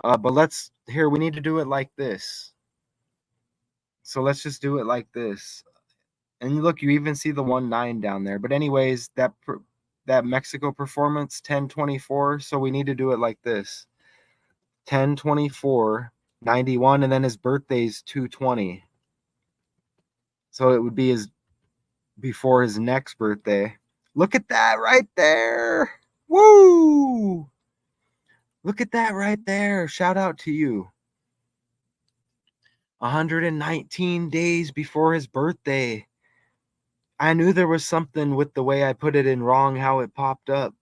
But we need to do it like this. So let's just do it like this. And look, you even see the 19 down there. But anyways, that Mexico performance, 10/24. So we need to do it like this. 10/24/91, and then his birthday's 2/20. So it would be before his next birthday. Look at that right there. Woo! Look at that right there. Shout out to you. 119 days before his birthday. I knew there was something with the way I put it in wrong, how it popped up.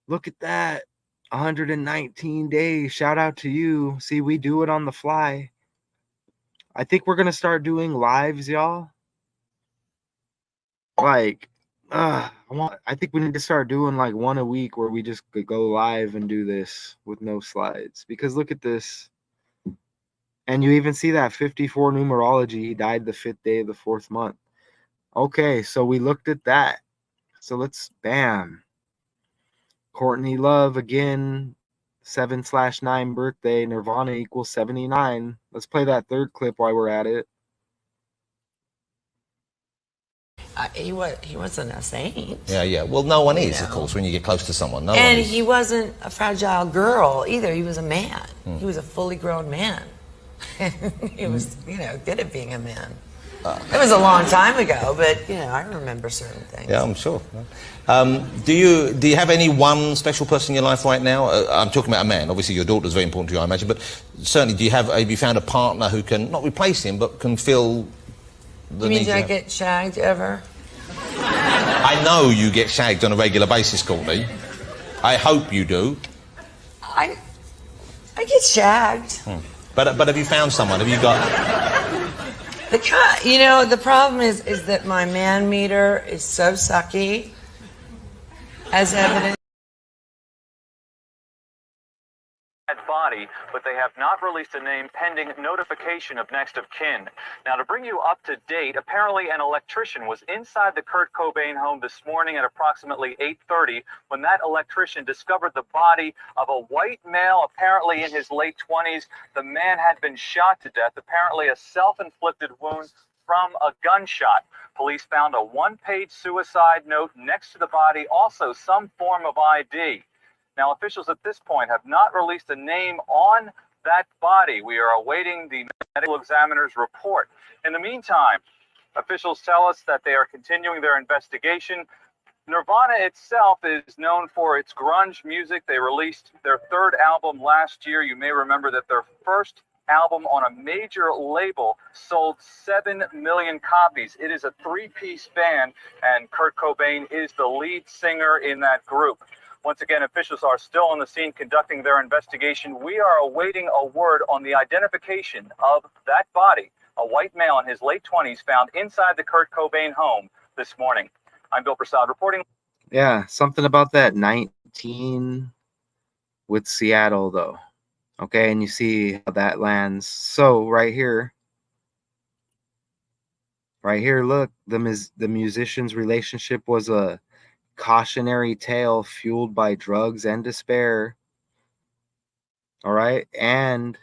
Look at that. 119 days. Shout out to you. See, we do it on the fly. I think we're going to start doing lives, y'all. Like, I think we need to start doing like one a week where we just go live and do this with no slides. Because look at this. And you even see that 54 numerology. He died the 5th day of the 4th month. Okay, so we looked at that. So let's, bam. Courtney Love again, 7/9 birthday. Nirvana equals 79. Let's play that third clip while we're at it. He wasn't a saint. Yeah. Well, no one is, of course, when you get close to someone. And he wasn't a fragile girl either. He was a man. He was a fully grown man. He was, good at being a man. It was a long time ago, but I remember certain things. Yeah, I'm sure. Do you have any one special person in your life right now? I'm talking about a man. Obviously, your daughter's very important to you, I imagine. But certainly, have you found a partner who can not replace him, but can fill the need? You mean, did I get shagged ever? I know you get shagged on a regular basis, Courtney. I hope you do. I get shagged. But have you found someone? Have you got? You know, the problem is that my man meter is so sucky, as evident. Body, but they have not released a name pending notification of next of kin. Now, to bring you up to date, apparently an electrician was inside the Kurt Cobain home this morning at approximately 8:30 when that electrician discovered the body of a white male, apparently in his late 20s. The man had been shot to death, apparently a self-inflicted wound from a gunshot. Police found a one-page suicide note next to the body, also some form of ID. Now, officials at this point have not released a name on that body. We are awaiting the medical examiner's report. In the meantime, officials tell us that they are continuing their investigation. Nirvana itself is known for its grunge music. They released their third album last year. You may remember that their first album on a major label sold 7 million copies. It is a three-piece band, and Kurt Cobain is the lead singer in that group. Once again, officials are still on the scene conducting their investigation. We are awaiting a word on the identification of that body, a white male in his late 20s found inside the Kurt Cobain home this morning. I'm Bill Prasad reporting. Yeah, something about that 19 with Seattle, though. Okay, and you see how that lands. So right here, look, the musician's relationship was a cautionary tale fueled by drugs and despair. All right, and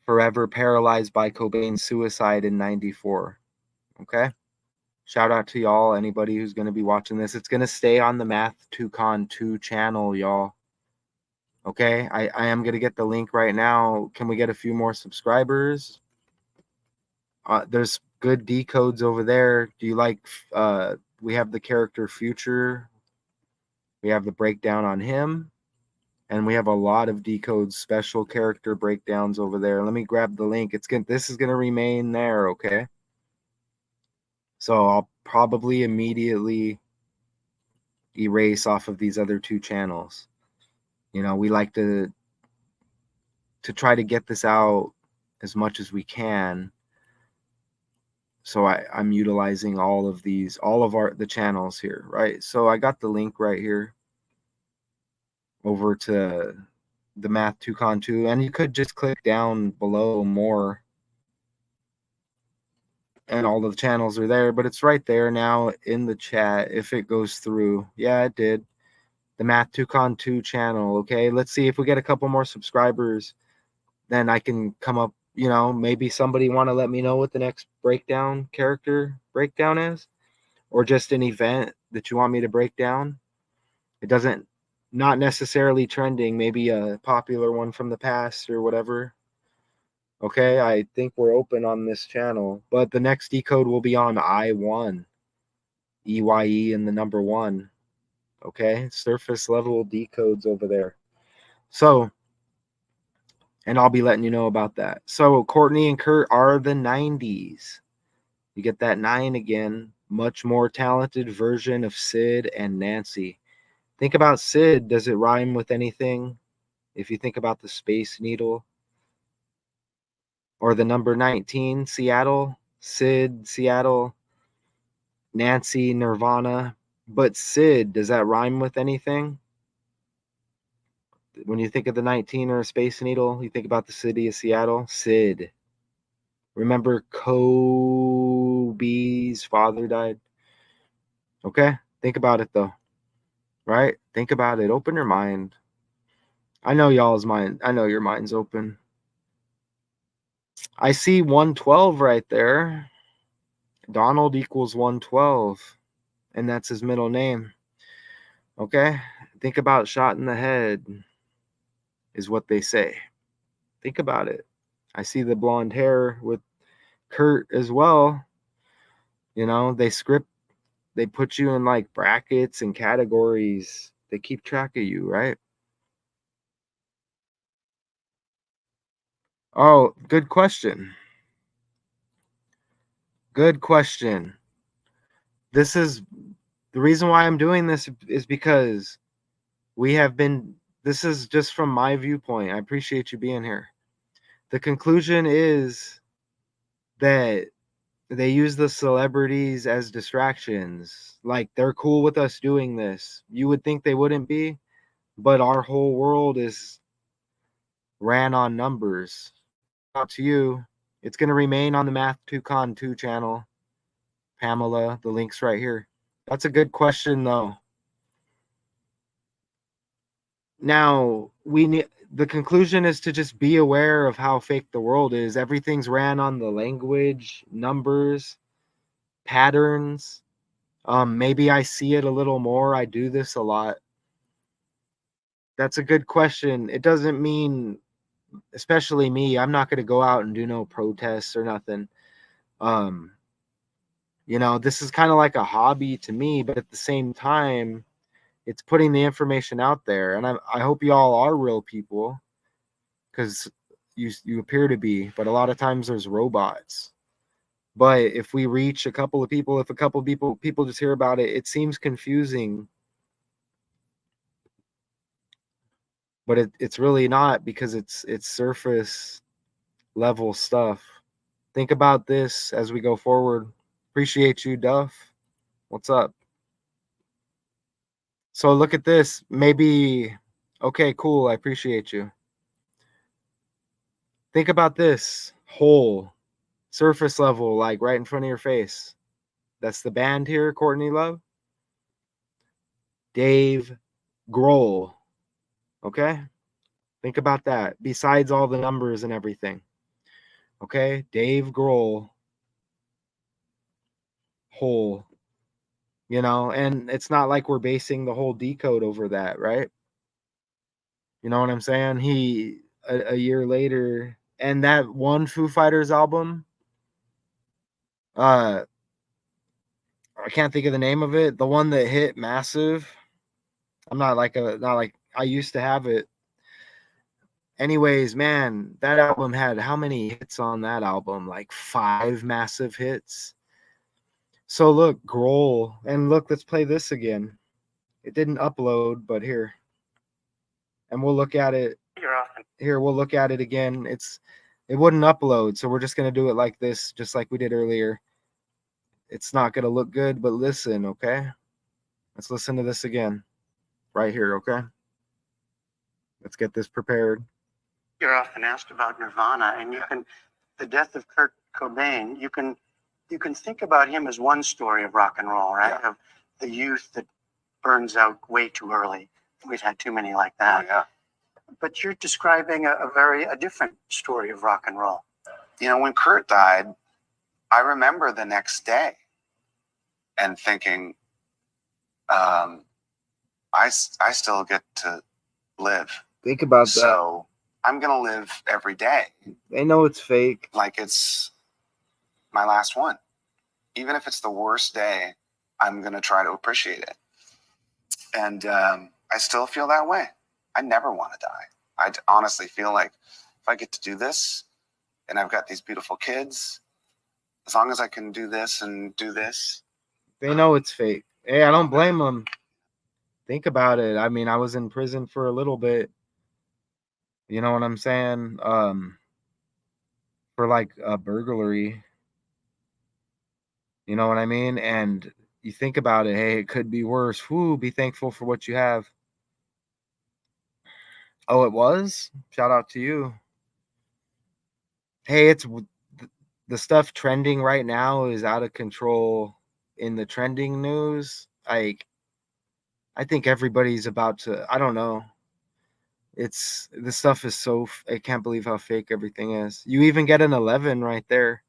forever paralyzed by Cobain's suicide in '94. Okay, shout out to y'all, anybody who's going to be watching this. It's going to stay on the Math 2Con 2 channel, y'all. Okay, I am going to get the link right now. Can we get a few more subscribers? There's good decodes over there. Do you like we have the character Future, we have the breakdown on him, and we have a lot of decodes, special character breakdowns over there. Let me grab the link. This is gonna remain there, okay? So I'll probably immediately erase off of these other two channels. You know, we like to try to get this out as much as we can. So I'm utilizing all of the channels here, right? So I got the link right here over to the Math 2Con 2, and you could just click down below more, and all of the channels are there, but it's right there now in the chat if it goes through. Yeah, it did. The Math 2Con 2 channel, okay? Let's see if we get a couple more subscribers, then I can come up. You know, maybe somebody want to let me know what the next character breakdown is, or just an event that you want me to break down. It doesn't, not necessarily trending, maybe a popular one from the past or whatever. Okay, I think we're open on this channel, but the next decode will be on I1, EYE and the number 1. Okay, surface level decodes over there. So, and I'll be letting you know about that. So Courtney and Kurt are the 90s. You get that 9 again. Much more talented version of Sid and Nancy. Think about Sid. Does it rhyme with anything? If you think about the Space Needle. Or the number 19, Seattle. Sid, Seattle. Nancy, Nirvana. But Sid, does that rhyme with anything? When you think of the 19 or a Space Needle, you think about the city of Seattle. Sid. Remember Kobe's father died? Okay? Think about it, though. Right? Think about it. Open your mind. I know y'all's mind. I know your mind's open. I see 112 right there. Donald equals 112. And that's his middle name. Okay? Think about shot in the head. Is what they say. Think about it. I see the blonde hair with Kurt as well. You know, they put you in like brackets and categories. They keep track of you, right? Oh, good question. Good question. This is the reason why I'm doing this is because this is just from my viewpoint. I appreciate you being here. The conclusion is that they use the celebrities as distractions. Like, they're cool with us doing this. You would think they wouldn't be, but our whole world is ran on numbers. Up to you. It's going to remain on the Math2Con 2 channel. Pamela, the link's right here. That's a good question, though. Now, the conclusion is to just be aware of how fake the world is. Everything's ran on the language, numbers, patterns. Maybe I see it a little more. I do this a lot. That's a good question. It doesn't mean, especially me, I'm not going to go out and do no protests or nothing. You know, this is kind of like a hobby to me, but at the same time, it's putting the information out there. And I hope y'all are real people, because you appear to be, but a lot of times there's robots. But if we reach a couple of people, if a couple of people just hear about it, it seems confusing. But it's really not, because it's surface level stuff. Think about this as we go forward. Appreciate you, Duff. What's up? So look at this. Maybe, okay, cool. I appreciate you. Think about this whole surface level, like right in front of your face. That's the band here, Courtney Love. Dave Grohl. Okay? Think about that. Besides all the numbers and everything. Okay? Dave Grohl. Whole. You know, and it's not like we're basing the whole DECODE over that, right? You know what I'm saying? He, a year later, and that one Foo Fighters album, I can't think of the name of it. The one that hit massive. Not like I used to have it. Anyways, man, that album had how many hits on that album? Like 5 massive hits. So look, Grohl, and look, let's play this again. It didn't upload, but here. And we'll look at it. Here, we'll look at it again. It wouldn't upload, so we're just going to do it like this, just like we did earlier. It's not going to look good, but listen, okay? Let's listen to this again. Right here, okay? Let's get this prepared. You're often asked about Nirvana, and the death of Kurt Cobain, you can think about him as one story of rock and roll, right? Yeah. Of the youth that burns out way too early. We've had too many like that. Oh, yeah. But you're describing a different story of rock and roll. You know, when Kurt died, I remember the next day and thinking, I still get to live. Think about that. So I'm going to live every day. They know it's fake. Like it's my last one. Even if it's the worst day, I'm going to try to appreciate it. And I still feel that way. I never want to die. I honestly feel like if I get to do this and I've got these beautiful kids, as long as I can do this and do this. They know it's fake. Hey, I don't blame them. Think about it. I mean, I was in prison for a little bit. You know what I'm saying? For like a burglary. You know what I mean? And you think about it. Hey, it could be worse. Whoo, be thankful for what you have. Oh, it was? Shout out to you. Hey, it's the stuff trending right now is out of control in the trending news. Like, I think everybody's about to, I don't know. This stuff is so, I can't believe how fake everything is. You even get an 11 right there.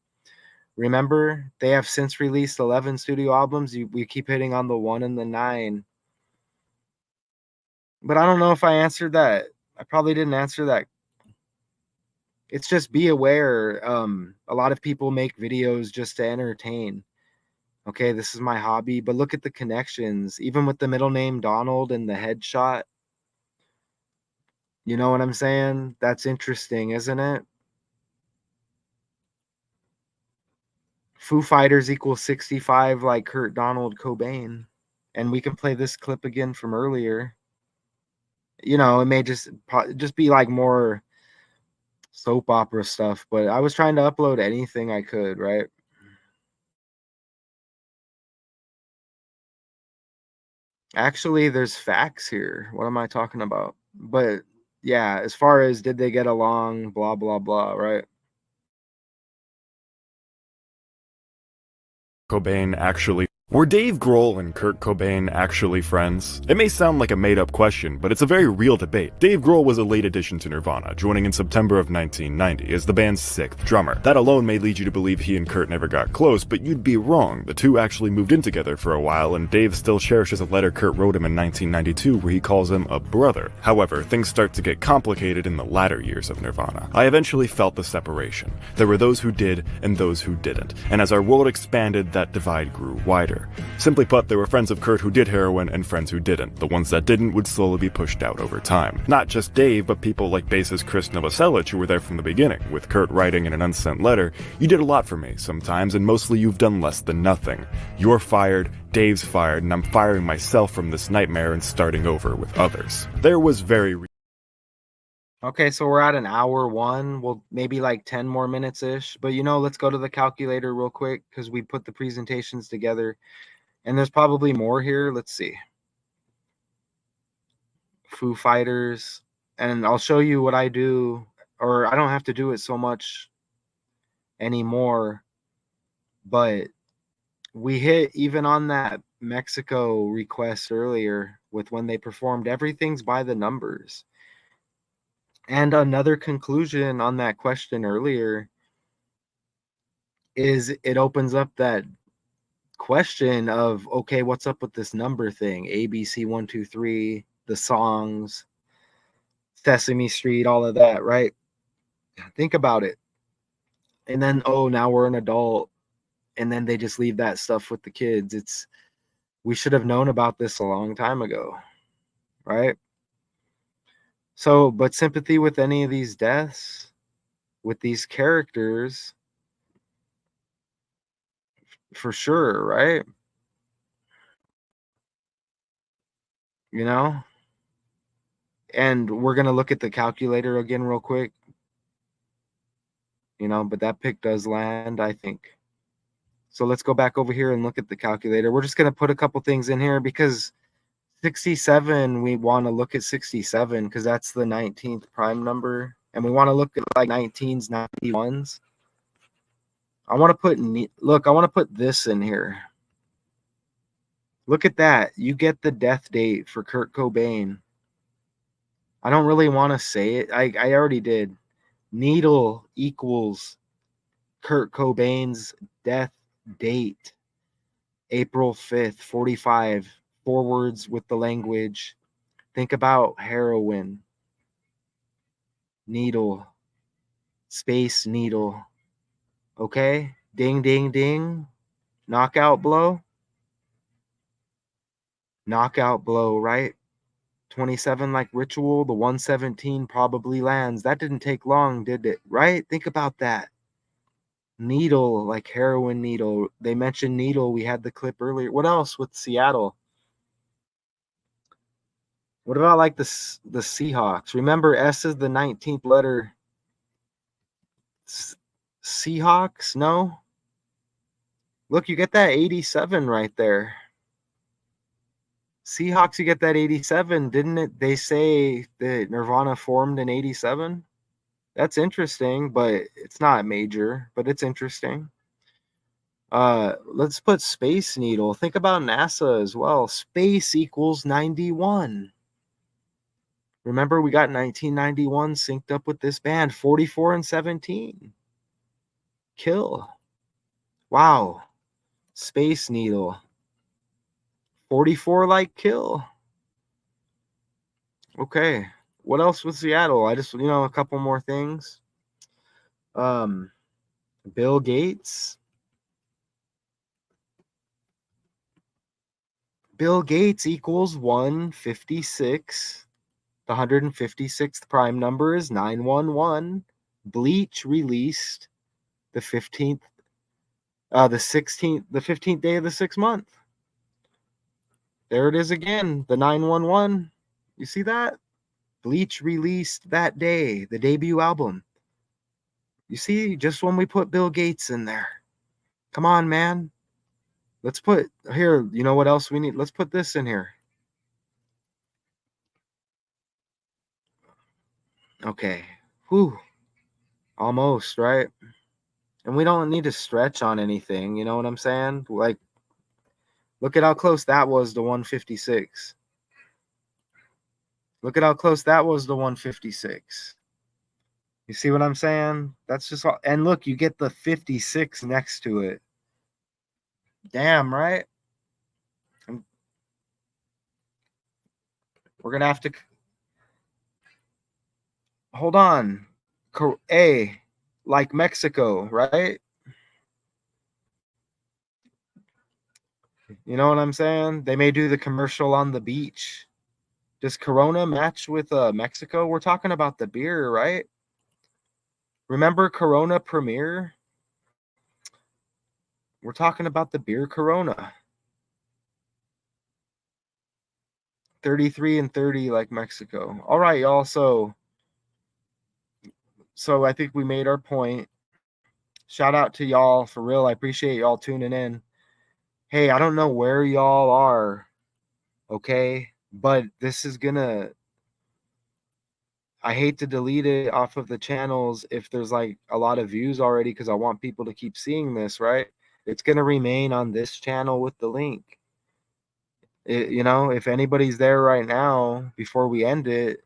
Remember, they have since released 11 studio albums. We keep hitting on the 1 and the 9. But I don't know if I answered that. I probably didn't answer that. It's just be aware. A lot of people make videos just to entertain. Okay, this is my hobby. But look at the connections. Even with the middle name Donald and the headshot. You know what I'm saying? That's interesting, isn't it? Foo Fighters equals 65 like Donald Cobain. And we can play this clip again from earlier. You know, it may just be like more soap opera stuff, but I was trying to upload anything I could, right? Actually, there's facts here. What am I talking about? But yeah, as far as did they get along, blah, blah, blah, right? Cobain actually... Were Dave Grohl and Kurt Cobain actually friends? It may sound like a made-up question, but it's a very real debate. Dave Grohl was a late addition to Nirvana, joining in September of 1990 as the band's 6th drummer. That alone may lead you to believe he and Kurt never got close, but you'd be wrong. The two actually moved in together for a while, and Dave still cherishes a letter Kurt wrote him in 1992 where he calls him a brother. However, things start to get complicated in the latter years of Nirvana. I eventually felt the separation. There were those who did and those who didn't, and as our world expanded, that divide grew wider. Simply put, there were friends of Kurt who did heroin and friends who didn't. The ones that didn't would slowly be pushed out over time. Not just Dave, but people like bassist Chris Novoselic who were there from the beginning, with Kurt writing in an unsent letter, "You did a lot for me sometimes, and mostly you've done less than nothing. You're fired, Dave's fired, and I'm firing myself from this nightmare and starting over with others." There was very... Okay, so we're at an hour 1. Well, maybe like 10 more minutes-ish. But, let's go to the calculator real quick because we put the presentations together. And there's probably more here. Let's see. Foo Fighters. And I'll show you what I do. Or I don't have to do it so much anymore. But we hit even on that Mexico request earlier with when they performed. Everything's by the numbers. And another conclusion on that question earlier is it opens up that question of, okay, what's up with this number thing? ABC 1, 2, 3, the songs, Sesame Street, all of that, right? Think about it. And then, now we're an adult. And then they just leave that stuff with the kids. We should have known about this a long time ago, right? So, but sympathy with any of these deaths, with these characters, for sure, right? And we're going to look at the calculator again real quick. But that pick does land, I think. So let's go back over here and look at the calculator. We're just going to put a couple things in here because 67, we want to look at 67 because that's the 19th prime number. And we want to look at like 19s, 91s. I want to put this in here. Look at that. You get the death date for Kurt Cobain. I don't really want to say it. I already did. Needle equals Kurt Cobain's death date. April 5th, 45. Forwards with the language. Think about heroin. Needle. Space Needle. Okay? Ding, ding, ding. Knockout blow. Knockout blow, right? 27 like Ritual. The 117 probably lands. That didn't take long, did it? Right? Think about that. Needle, like heroin needle. They mentioned needle. We had the clip earlier. What else with Seattle? What about like the Seahawks? Remember, S is the 19th letter. Seahawks? No? Look, you get that 87 right there. Seahawks, you get that 87. Didn't it? They say that Nirvana formed in 87. That's interesting, but it's not major, but it's interesting. Let's put Space Needle. Think about NASA as well. Space equals 91. Remember, we got 1991 synced up with this band. 44 and 17. Kill. Wow. Space Needle. 44 like Kill. Okay. What else with Seattle? I just, a couple more things. Bill Gates. Bill Gates equals 156. The 156th prime number is 911. Bleach released the 15th, the 15th day of the 6th month. There it is again, the 911. You see that? Bleach released that day, the debut album. You see, just when we put Bill Gates in there. Come on, man. Let's put here, you know what else we need? Let's put this in here. Okay. Whew. Almost, right? And we don't need to stretch on anything, you know what I'm saying? Like, look at how close that was to 156. Look at how close that was to 156. You see what I'm saying? That's just all. And look, you get the 56 next to it. Damn, right? We're going to have to... Hold on. A, like Mexico, right? You know what I'm saying? They may do the commercial on the beach. Does Corona match with Mexico? We're talking about the beer, right? Remember Corona Premier? We're talking about the beer Corona. 33 and 30 like Mexico. All right, y'all. So I think we made our point. Shout out to y'all for real. I appreciate y'all tuning in. Hey, I don't know where y'all are, okay? But this is gonna... I hate to delete it off of the channels if there's like a lot of views already because I want people to keep seeing this, right? It's gonna remain on this channel with the link. You know, if anybody's there right now, before we end it,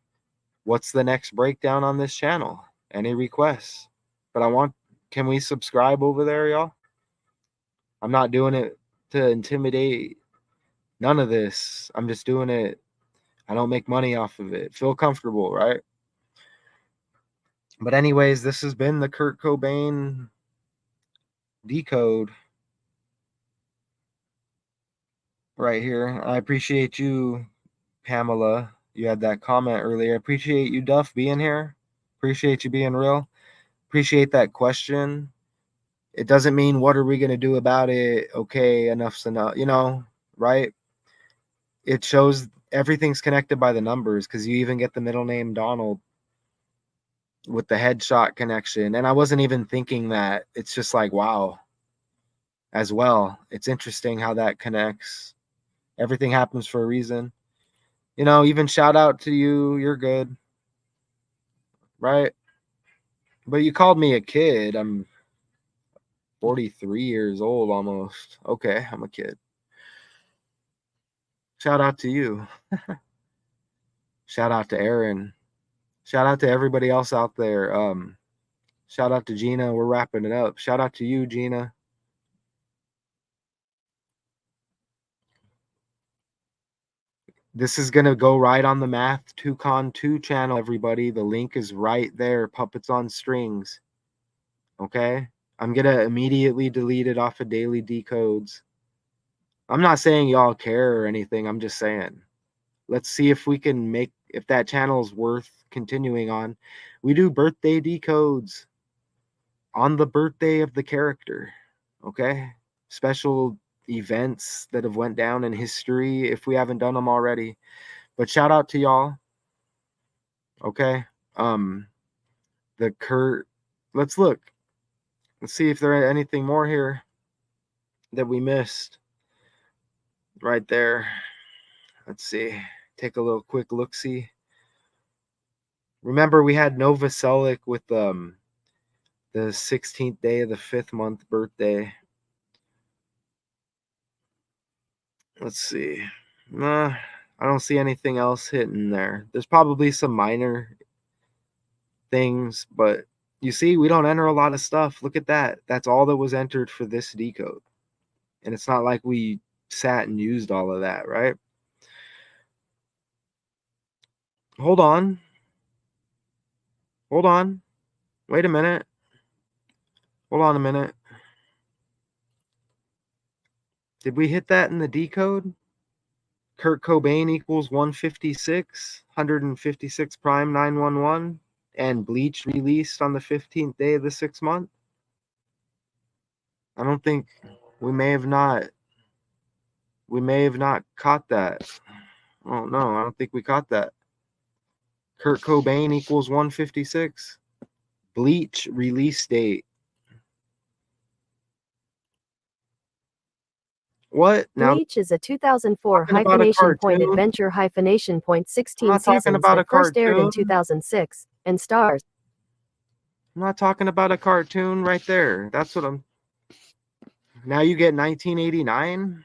what's the next breakdown on this channel? Any requests? But can we subscribe over there, y'all? I'm not doing it to intimidate. None of this. I'm just doing it. I don't make money off of it. Feel comfortable, right? But anyways, this has been the Kurt Cobain Decode right here. I appreciate you, Pamela. You had that comment earlier. I appreciate you, Duff, being here. Appreciate you being real. Appreciate that question. It doesn't mean what are we going to do about it? Okay, enough's enough, you know, right? It shows everything's connected by the numbers because you even get the middle name Donald with the headshot connection. And I wasn't even thinking that. It's just like, wow, as well. It's interesting how that connects. Everything happens for a reason. You know, even shout out to you. You're good. Right? But you called me a kid. I'm 43 years old almost. Okay, I'm a kid. Shout out to you. Shout out to Aaron. Shout out to everybody else out there. Shout out to Gina. We're wrapping it up. Shout out to you, Gina. This is going to go right on the Math 2Con 2 channel, everybody. The link is right there. Puppets on Strings. Okay? I'm going to immediately delete it off of Daily Decodes. I'm not saying y'all care or anything. I'm just saying. Let's see if we can make... If that channel is worth continuing on. We do birthday decodes on the birthday of the character. Okay? Special events that have went down in history if we haven't done them already. But shout out to y'all. Okay? The Kurt... Let's look. Let's see if there is anything more here that we missed. Right there. Let's see. Take a little quick look-see. Remember, we had Novoselic with the 16th day of the 5th month birthday. Let's see. Nah, I don't see anything else hitting there. There's probably some minor things, but you see, we don't enter a lot of stuff. Look at that. That's all that was entered for this decode. And it's not like we sat and used all of that, right? Hold on. Hold on. Wait a minute. Hold on a minute. Did we hit that in the decode? Kurt Cobain equals 156, 156 prime 911, and Bleach released on the 15th day of the 6th month? I don't think... We may have not caught that. Oh, no, I don't think we caught that. Kurt Cobain equals 156. Bleach release date. What? Now, Bleach is a 2004 talking about a hyphenation point cartoon? adventure hyphenation point I'm 16 not talking seasons about a that first aired in cartoon. 2006 and stars. I'm not talking about a cartoon right there. That's what I'm. Now you get 1989.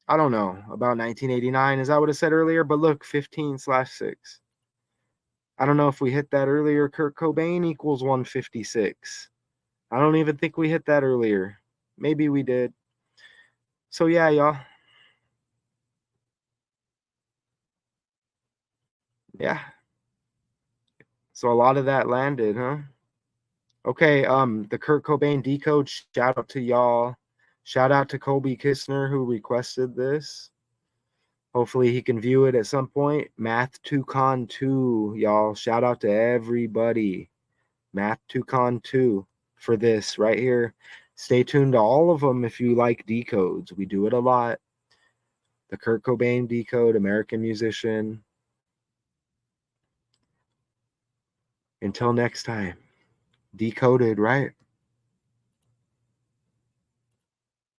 I don't know about 1989. Is that what it said earlier? But look, 15/6. I don't know if we hit that earlier. Kurt Cobain equals 156. I don't even think we hit that earlier. Maybe we did. So yeah, y'all. Yeah. So a lot of that landed, huh? Okay, the Kurt Cobain decode, shout out to y'all. Shout out to Kobe Kistner who requested this. Hopefully he can view it at some point. Math 2Con 2, y'all. Shout out to everybody. Math 2Con 2 for this right here. Stay tuned to all of them if you like decodes. We do it a lot. The Kurt Cobain decode, American musician. Until next time. Decoded, right?